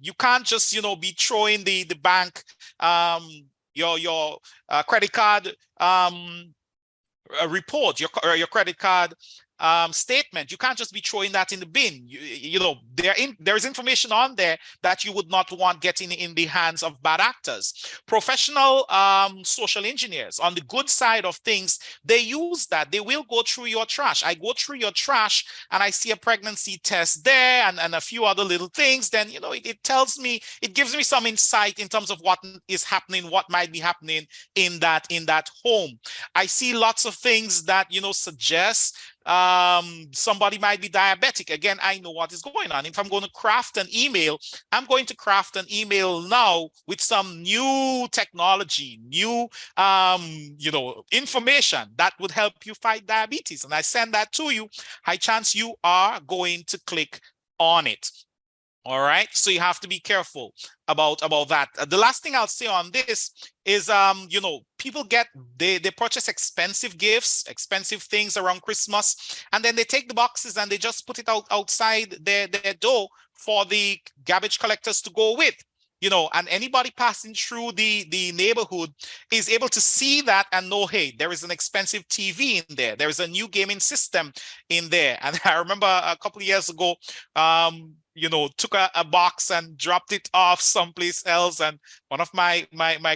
You can't just be throwing the bank your credit card report, your credit card statement. You can't just be throwing that in the bin. There's information on there that you would not want getting in the hands of bad actors. Professional social engineers, on the good side of things, they use that. They will go through your trash. I go through your trash and I see a pregnancy test there and a few other little things. Then it tells me, it gives me some insight in terms of what is happening, what might be happening in that home. I see lots of things that suggest somebody might be diabetic. Again, I know what is going on. If I'm going to craft an email, I'm going to craft an email now with some new technology, new information that would help you fight diabetes, and I send that to you. High chance you are going to click on it. All right, so you have to be careful about that. The last thing I'll say on this is, people they purchase expensive gifts, expensive things around Christmas, and then they take the boxes and they just put it outside their door for the garbage collectors to go with. And anybody passing through the neighborhood is able to see that and know, hey, there is an expensive TV in there. There is a new gaming system in there. And I remember a couple of years ago, took a box and dropped it off someplace else. And one of my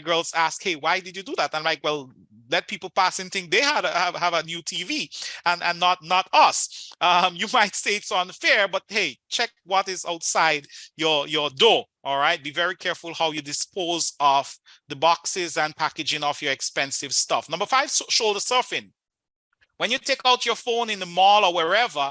girls asked, hey, why did you do that? I'm like, well, let people pass and think they have a new TV and not us. You might say it's unfair, but hey, check what is outside your door. All right, be very careful how you dispose of the boxes and packaging of your expensive stuff. Number 5, shoulder surfing. When you take out your phone in the mall or wherever,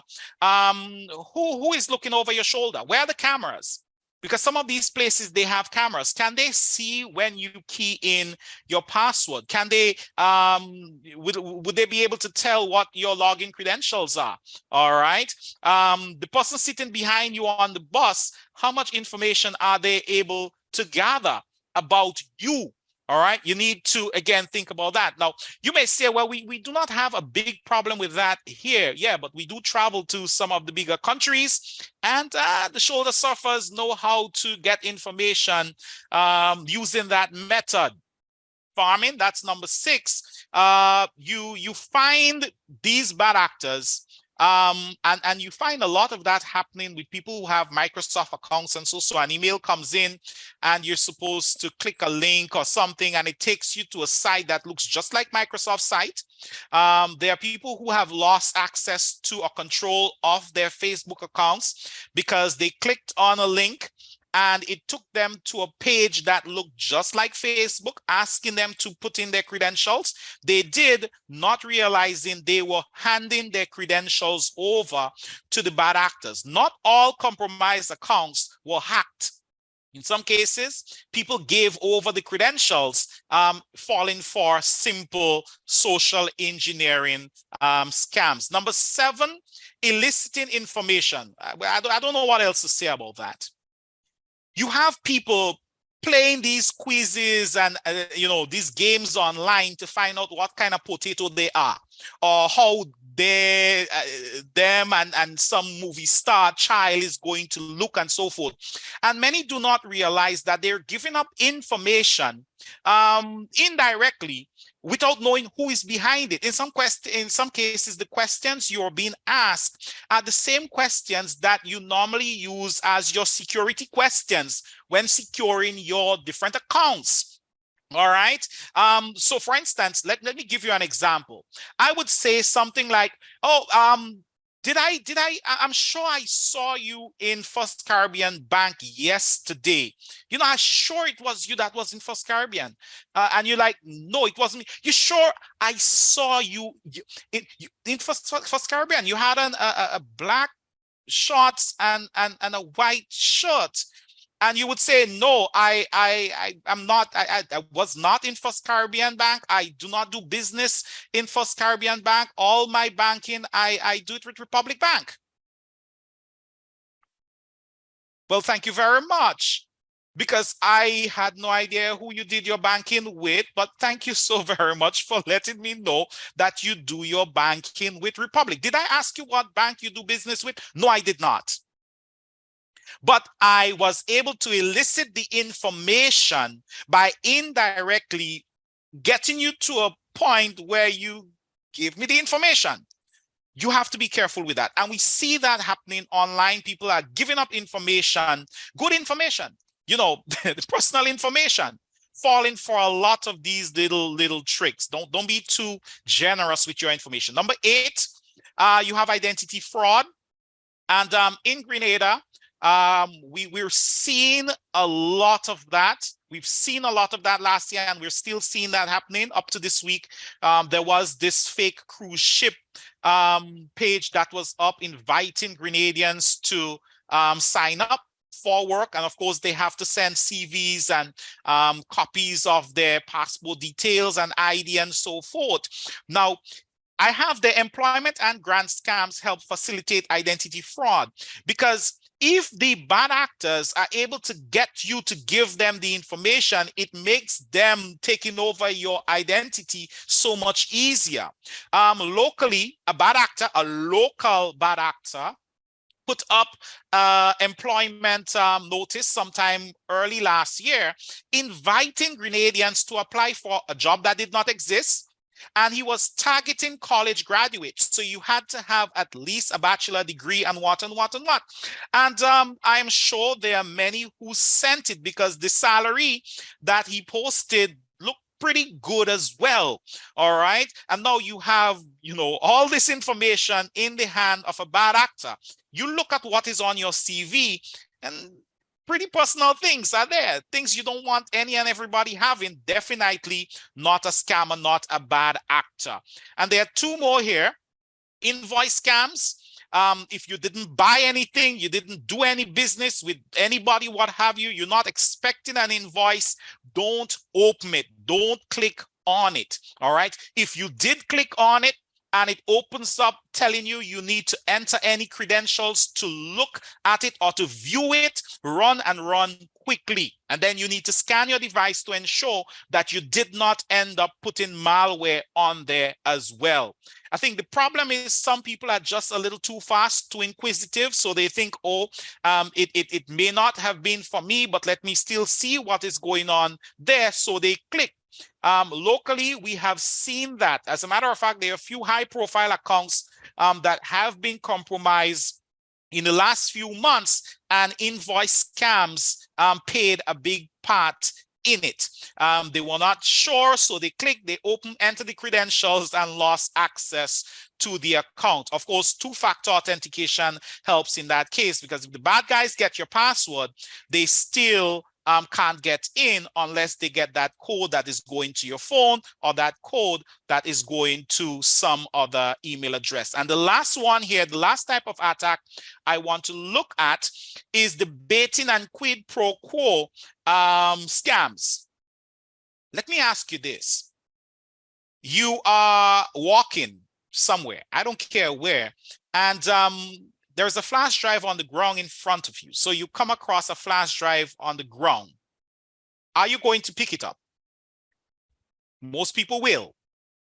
who is looking over your shoulder? Where are the cameras? Because some of these places, they have cameras. Can they see when you key in your password? Can they, would they be able to tell what your login credentials are? All right. The person sitting behind you on the bus, how much information are they able to gather about you? All right, you need to, again, think about that. Now, you may say, well, we do not have a big problem with that here. Yeah, but we do travel to some of the bigger countries, and the shoulder surfers know how to get information using that method. Farming, that's number 6. You find these bad actors, and you find a lot of that happening with people who have Microsoft accounts. And so an email comes in and you're supposed to click a link or something, and it takes you to a site that looks just like Microsoft site. There are people who have lost access to or control of their Facebook accounts because they clicked on a link and it took them to a page that looked just like Facebook, asking them to put in their credentials. They did, not realizing they were handing their credentials over to the bad actors. Not all compromised accounts were hacked. In some cases, people gave over the credentials, falling for simple social engineering scams. Number 7, eliciting information. I don't know what else to say about that. You have people playing these quizzes and these games online to find out what kind of potato they are, or how them and some movie star child is going to look, and so forth. And many do not realize that they're giving up information indirectly, without knowing who is behind it. In some cases, the questions you're being asked are the same questions that you normally use as your security questions when securing your different accounts. All right. So for instance, let me give you an example. I would say something like, I'm sure I saw you in First Caribbean Bank yesterday. I'm sure it was you that was in First Caribbean. And you're like, no, it wasn't me. You sure I saw you in First Caribbean? You had a black shorts and a white shirt. And you would say, no, I'm not, I was not in First Caribbean Bank. I do not do business in First Caribbean Bank. All my banking, I do it with Republic Bank. Well, thank you very much, because I had no idea who you did your banking with, but thank you so very much for letting me know that you do your banking with Republic. Did I ask you what bank you do business with? No, I did not. But I was able to elicit the information by indirectly getting you to a point where you give me the information. You have to be careful with that. And we see that happening online. People are giving up information, good information, the personal information, falling for a lot of these little tricks. Don't be too generous with your information. Number 8, you have identity fraud. And in Grenada, we're seeing a lot of that. We've seen a lot of that last year, and we're still seeing that happening up to this week. There was this fake cruise ship page that was up inviting Grenadians to sign up for work. And of course, they have to send CVs and copies of their passport details and ID and so forth. Now, I have the employment and grant scams help facilitate identity fraud, because if the bad actors are able to get you to give them the information, it makes them taking over your identity so much easier. Locally, a local bad actor put up employment notice sometime early last year, inviting Grenadians to apply for a job that did not exist. And he was targeting college graduates. So you had to have at least a bachelor degree and what and what and what. And I'm sure there are many who sent it, because the salary that he posted looked pretty good as well. All right. And now you have, all this information in the hand of a bad actor. You look at what is on your CV, and pretty personal things are there, things you don't want any and everybody having. Definitely not a scammer, not a bad actor. And there are 2 more here. Invoice scams. if you didn't buy anything, you didn't do any business with anybody, what have you, you're not expecting an invoice, don't open it. Don't click on it. All right. If you did click on it, and it opens up telling you you need to enter any credentials to look at it or to view it, run quickly. And then you need to scan your device to ensure that you did not end up putting malware on there as well. I think the problem is some people are just a little too fast, too inquisitive. So they think, oh, it may not have been for me, but let me still see what is going on there. So they click. Locally, we have seen that. As a matter of fact, there are a few high-profile accounts that have been compromised in the last few months, and invoice scams played a big part in it. They were not sure, so they clicked, they opened, entered the credentials, and lost access to the account. Of course, two-factor authentication helps in that case, because if the bad guys get your password, they still can't get in unless they get that code that is going to your phone or that code that is going to some other email address. And the last one here, the last type of attack I want to look at is the baiting and quid pro quo scams. Let me ask you this. You are walking somewhere, I don't care where, and there's a flash drive on the ground in front of you. So you come across a flash drive on the ground. Are you going to pick it up? Most people will.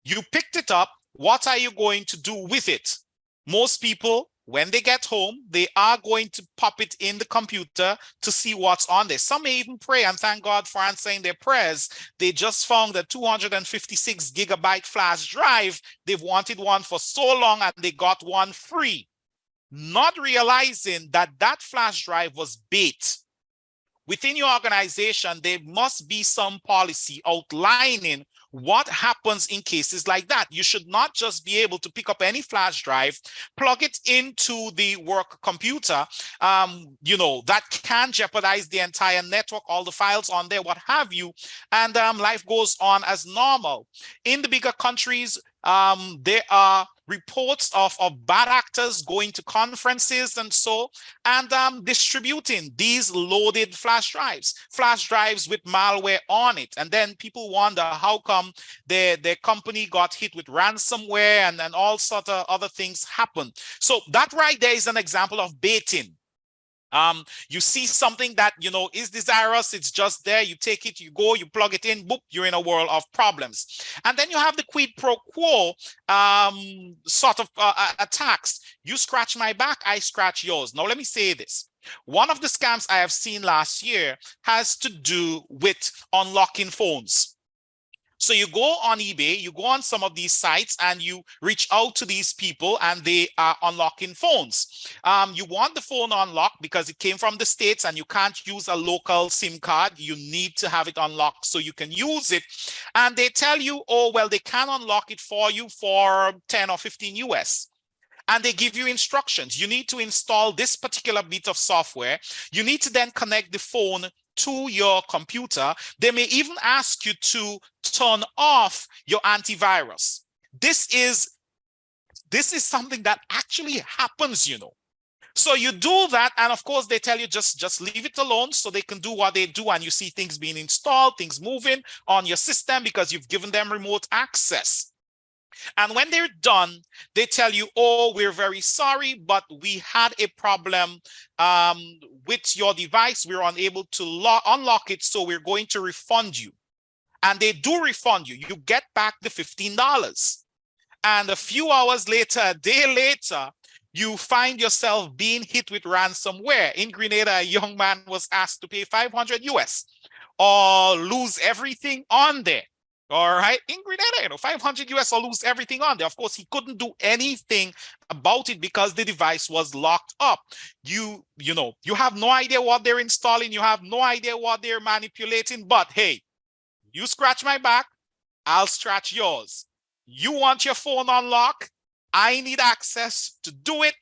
You picked it up. What are you going to do with it? Most people, when they get home, they are going to pop it in the computer to see what's on there. Some may even pray, and thank God for answering their prayers. They just found a 256 gigabyte flash drive. They've wanted one for so long, and they got one free, not realizing that that flash drive was bait. Within your organization, there must be some policy outlining what happens in cases like that. You should not just be able to pick up any flash drive, plug it into the work computer. That can jeopardize the entire network, all the files on there, what have you, and life goes on as normal. In the bigger countries, there are reports of bad actors going to conferences and distributing these loaded flash drives with malware on it. And then people wonder how come their company got hit with ransomware and all sort of other things happen. So that right there is an example of baiting. You see something that, is desirous, it's just there, you take it, you go, you plug it in, boop, you're in a world of problems. And then you have the quid pro quo sort of attacks. You scratch my back, I scratch yours. Now, let me say this. One of the scams I have seen last year has to do with unlocking phones. So you go on eBay, you go on some of these sites, and you reach out to these people, and they are unlocking phones. You want the phone unlocked because it came from the States, and you can't use a local SIM card. You need to have it unlocked so you can use it. And they tell you, oh, well, they can unlock it for you for 10 or 15 US. And they give you instructions. You need to install this particular bit of software. You need to then connect the phone to your computer. They may even ask you to turn off your antivirus. This is something that actually happens, So you do that, and of course they tell you just leave it alone so they can do what they do, and you see things being installed, things moving on your system because you've given them remote access. And when they're done, they tell you, oh, we're very sorry, but we had a problem with your device. We're unable to unlock it, so we're going to refund you. And they do refund you. You get back the $15. And a few hours later, a day later, you find yourself being hit with ransomware. In Grenada, a young man was asked to pay 500 US or lose everything on there. All right, in Grenada, 500 US or lose everything on there. Of course, he couldn't do anything about it because the device was locked up. You have no idea what they're installing. You have no idea what they're manipulating. But hey, you scratch my back, I'll scratch yours. You want your phone unlocked, I need access to do it,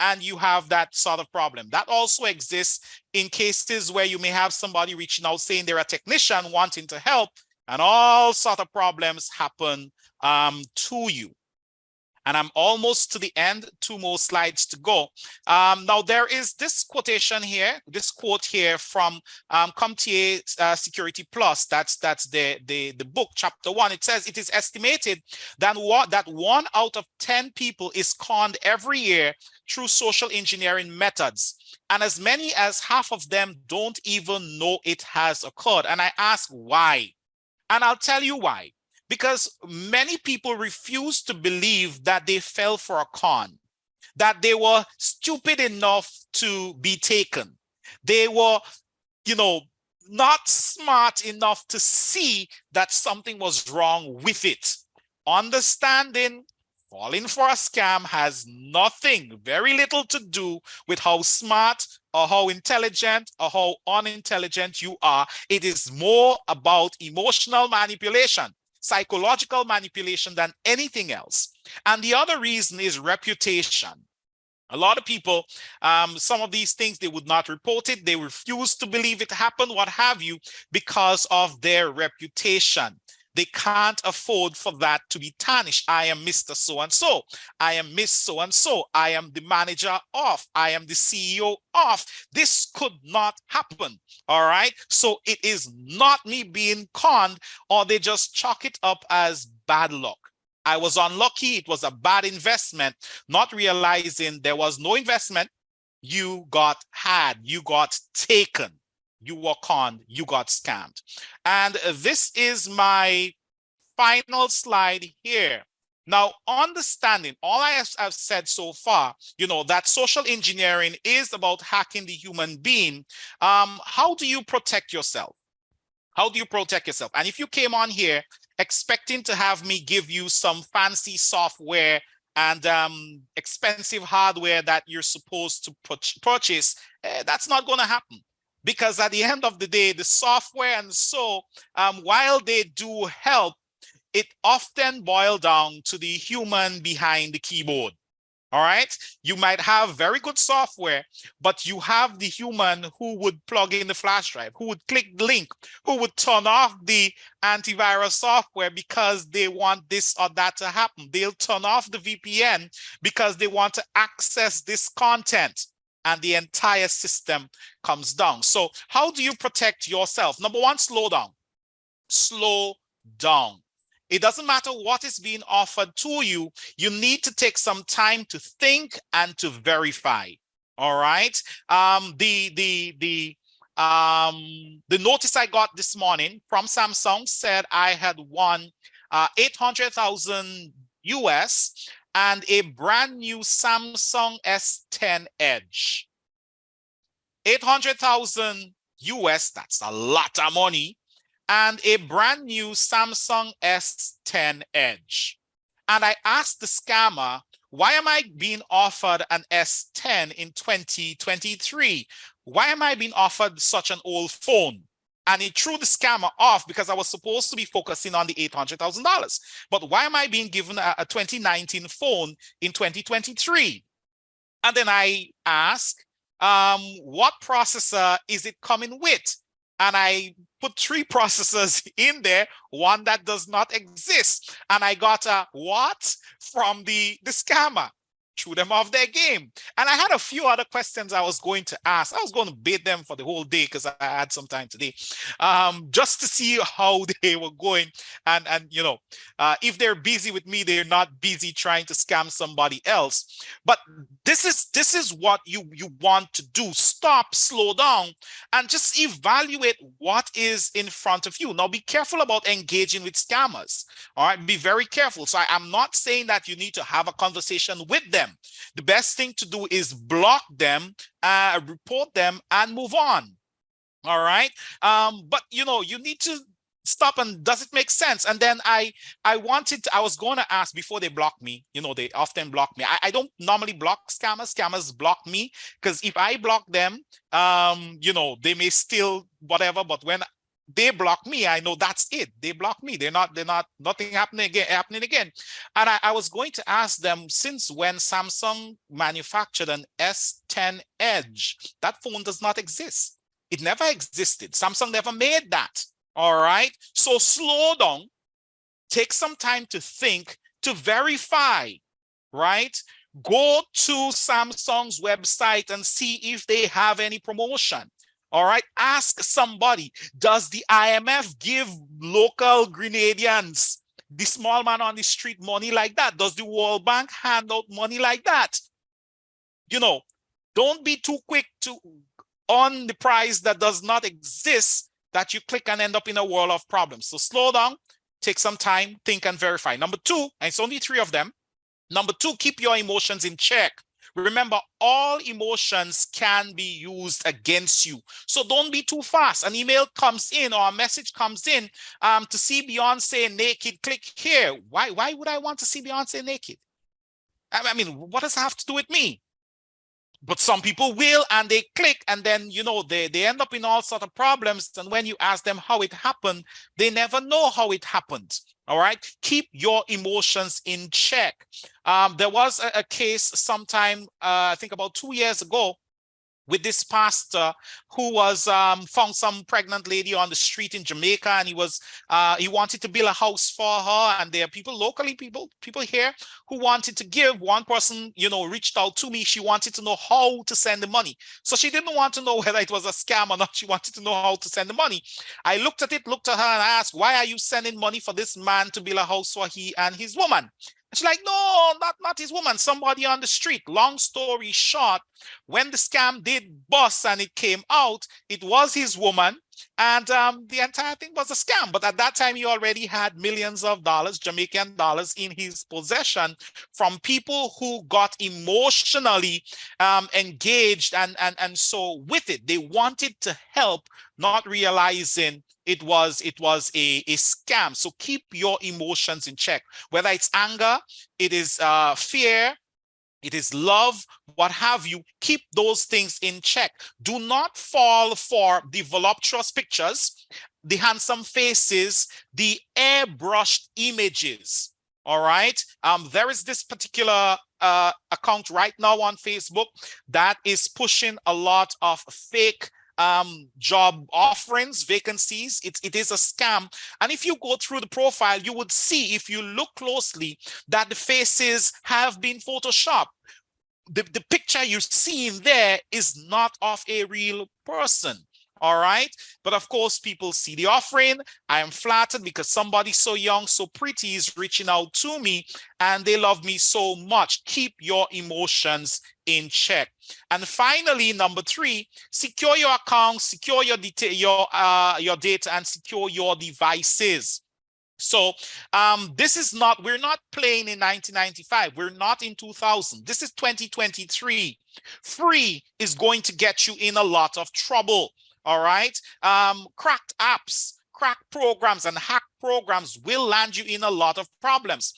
and you have that sort of problem. That also exists in cases where you may have somebody reaching out saying they're a technician wanting to help, and all sort of problems happen to you. And I'm almost to the end, 2 more slides to go. Now there is this quotation here, this quote here from CompTIA Security Plus. That's the book, chapter 1. It says it is estimated that 1 out of 10 people is conned every year through social engineering methods. And as many as half of them don't even know it has occurred. And I ask why? And I'll tell you why. Because many people refuse to believe that they fell for a con, that they were stupid enough to be taken. They were, not smart enough to see that something was wrong with it. Understanding falling for a scam has nothing, very little to do with how smart or how intelligent or how unintelligent you are. It is more about emotional manipulation, psychological manipulation than anything else. And the other reason is reputation. A lot of people, some of these things, they would not report it. They refuse to believe it happened, what have you, because of their reputation. They can't afford for that to be tarnished. I am Mr. So-and-so. I am Miss So-and-so. I am the manager of. I am the CEO of. This could not happen. All right. So it is not me being conned, or they just chalk it up as bad luck. I was unlucky. It was a bad investment, not realizing there was no investment. You got had. You got taken. You were conned, you got scammed. And this is my final slide here. Now, understanding all I have said so far, that social engineering is about hacking the human being. How do you protect yourself? How do you protect yourself? And if you came on here expecting to have me give you some fancy software and expensive hardware that you're supposed to purchase, that's not going to happen. Because at the end of the day, the software and so, while they do help, it often boils down to the human behind the keyboard. All right. You might have very good software, but you have the human who would plug in the flash drive, who would click the link, who would turn off the antivirus software because they want this or that to happen. They'll turn off the VPN because they want to access this content, and the entire system comes down. So how do you protect yourself? Number one, slow down. Slow down. It doesn't matter what is being offered to you. You need to take some time to think and to verify. All right. The notice I got this morning from Samsung said I had won 800,000 US and a brand new Samsung S10 Edge. 800,000 US, that's a lot of money, and a brand new Samsung S10 Edge. And I asked the scammer, why am I being offered an S10 in 2023? Why am I being offered such an old phone? And it threw the scammer off because I was supposed to be focusing on the $800,000. But why am I being given a 2019 phone in 2023? And then I asked, what processor is it coming with? And I put 3 processors in there, one that does not exist. And I got a what from the scammer. Threw them off their game. And I had a few other questions I was going to ask. I was going to bait them for the whole day because I had some time today, just to see how they were going. And if they're busy with me, they're not busy trying to scam somebody else. But this is what you want to do. Stop, slow down, and just evaluate what is in front of you. Now, be careful about engaging with scammers. All right, be very careful. So I'm not saying that you need to have a conversation with them. The best thing to do is block them, report them, and move on. All right. But you need to stop, and does it make sense? And then I was going to ask before they block me. They often block me. I don't normally block scammers. Scammers block me because if I block them, they may still whatever. But when they block me, I know that's it. They block me. They're not nothing happening again. And I was going to ask them, since when Samsung manufactured an S10 Edge? That phone does not exist. It never existed. Samsung never made that. All right. So slow down, take some time to think, to verify. right? Go to Samsung's website and see if they have any promotion. All right, ask somebody, does the IMF give local Grenadians, the small man on the street, money like that? Does the World Bank hand out money like that? You know, don't be too quick to on the price that does not exist, that you click and end up in a world of problems. So slow down, take some time, think and verify. Number two, and it's only 3 of them. Number 2, keep your emotions in check. Remember, all emotions can be used against you. So don't be too fast. An email comes in or a message comes in to see Beyonce naked, click here. Why would I want to see Beyonce naked? I mean, what does it have to do with me? But some people will, and they click, and then, you know, they end up in all sort of problems. And when you ask them how it happened, they never know how it happened. All right, keep your emotions in check. There was a case sometime, I think about 2 years ago, with this pastor who was found some pregnant lady on the street in Jamaica, and he wanted to build a house for her. And there are people locally, people here who wanted to give. One person, you know, reached out to me. She wanted to know how to send the money. So she didn't want to know whether it was a scam or not. She wanted to know how to send the money. I looked at her and I asked, why are you sending money for this man to build a house for he and his woman? She's like, no, not his woman, somebody on the street. Long story short, when the scam did bust and it came out, it was his woman, and the entire thing was a scam. But at that time, he already had millions of dollars, Jamaican dollars, in his possession from people who got emotionally engaged and so with it. They wanted to help, not realizing it was a scam. So keep your emotions in check, whether it's anger, it is fear, it is love, what have you. Keep those things in check. Do not fall for the voluptuous pictures, the handsome faces, the airbrushed images. All right. There is this particular account right now on Facebook that is pushing a lot of fake job offerings, vacancies. It is a scam. And if you go through the profile, you would see, if you look closely, that the faces have been photoshopped. The picture you're seeing there is not of a real person. All right. But of course, people see the offering. I am flattered because somebody so young, so pretty is reaching out to me, and they love me so much. Keep your emotions in check. And finally, number 3, secure your accounts, secure your data, and secure your devices. So this is not, we're not playing in 1995. We're not in 2000. This is 2023. Free is going to get you in a lot of trouble. All right. Cracked apps, cracked programs, and hack programs will land you in a lot of problems.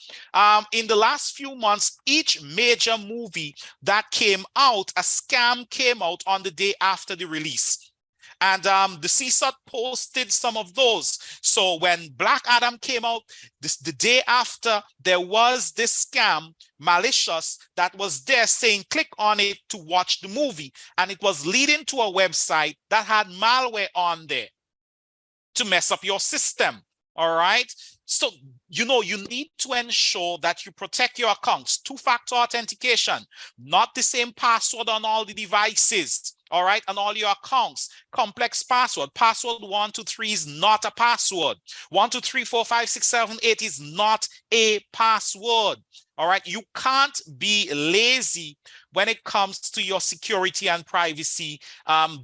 In the last few months, each major movie that came out, a scam came out on the day after the release. And the CSOT posted some of those. So when Black Adam came out, the day after, there was this scam, malicious, that was there saying, click on it to watch the movie. And it was leading to a website that had malware on there to mess up your system. All right. So, you know, you need to ensure that you protect your accounts. 2-factor authentication, not the same password on all the devices. All right, and all your accounts. Complex password. Password 1, 2, 3 is not a password. 1, 2, 3, 4, 5, 6, 7, 8 is not a password. All right, you can't be lazy when it comes to your security and privacy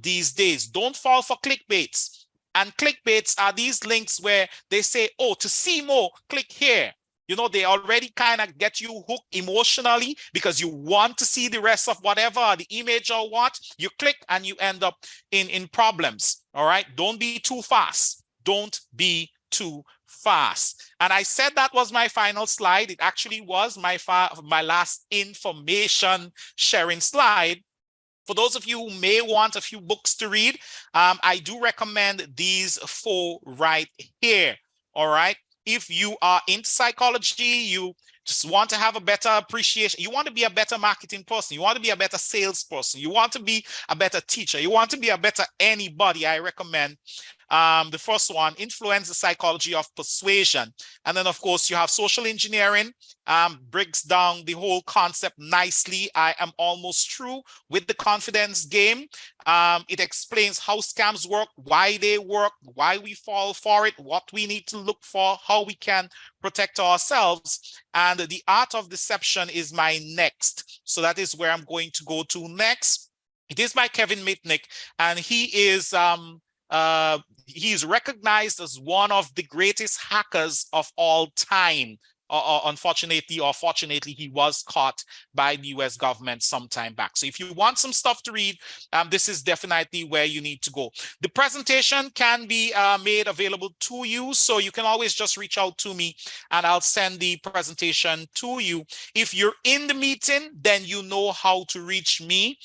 these days. Don't fall for clickbaits. And clickbaits are these links where they say, oh, to see more, click here. You know, they already kind of get you hooked emotionally because you want to see the rest of whatever, the image or what. You click and you end up in problems. All right. Don't be too fast. Don't be too fast. And I said that was my final slide. It actually was my last information sharing slide. For those of you who may want a few books to read, I do recommend these 4 right here. All right. If you are into psychology, you just want to have a better appreciation. You want to be a better marketing person. You want to be a better salesperson. You want to be a better teacher. You want to be a better anybody. I recommend the first one, Influence the Psychology of Persuasion. And then, of course, you have Social Engineering, breaks down the whole concept nicely. I am almost through with the confidence game. It explains how scams work, why they work, why we fall for it, what we need to look for, how we can protect ourselves. And the art of deception is my next. So that is where I'm going to go to next. It is by Kevin Mitnick, and he is he's recognized as one of the greatest hackers of all time. Unfortunately or fortunately, he was caught by the US government some time back. So if you want some stuff to read, this is definitely where you need to go. The presentation can be made available to you, so you can always just reach out to me and I'll send the presentation to you. If you're in the meeting, then you know how to reach me,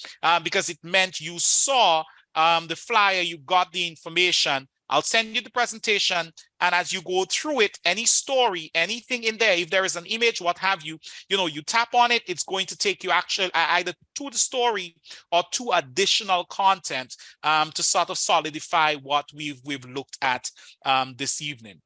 because it meant you saw the flyer, you got the information. I'll send you the presentation, and as you go through it, any story, anything in there, if there is an image, what have you, you tap on it, it's going to take you actually either to the story or to additional content to sort of solidify what we've looked at this evening.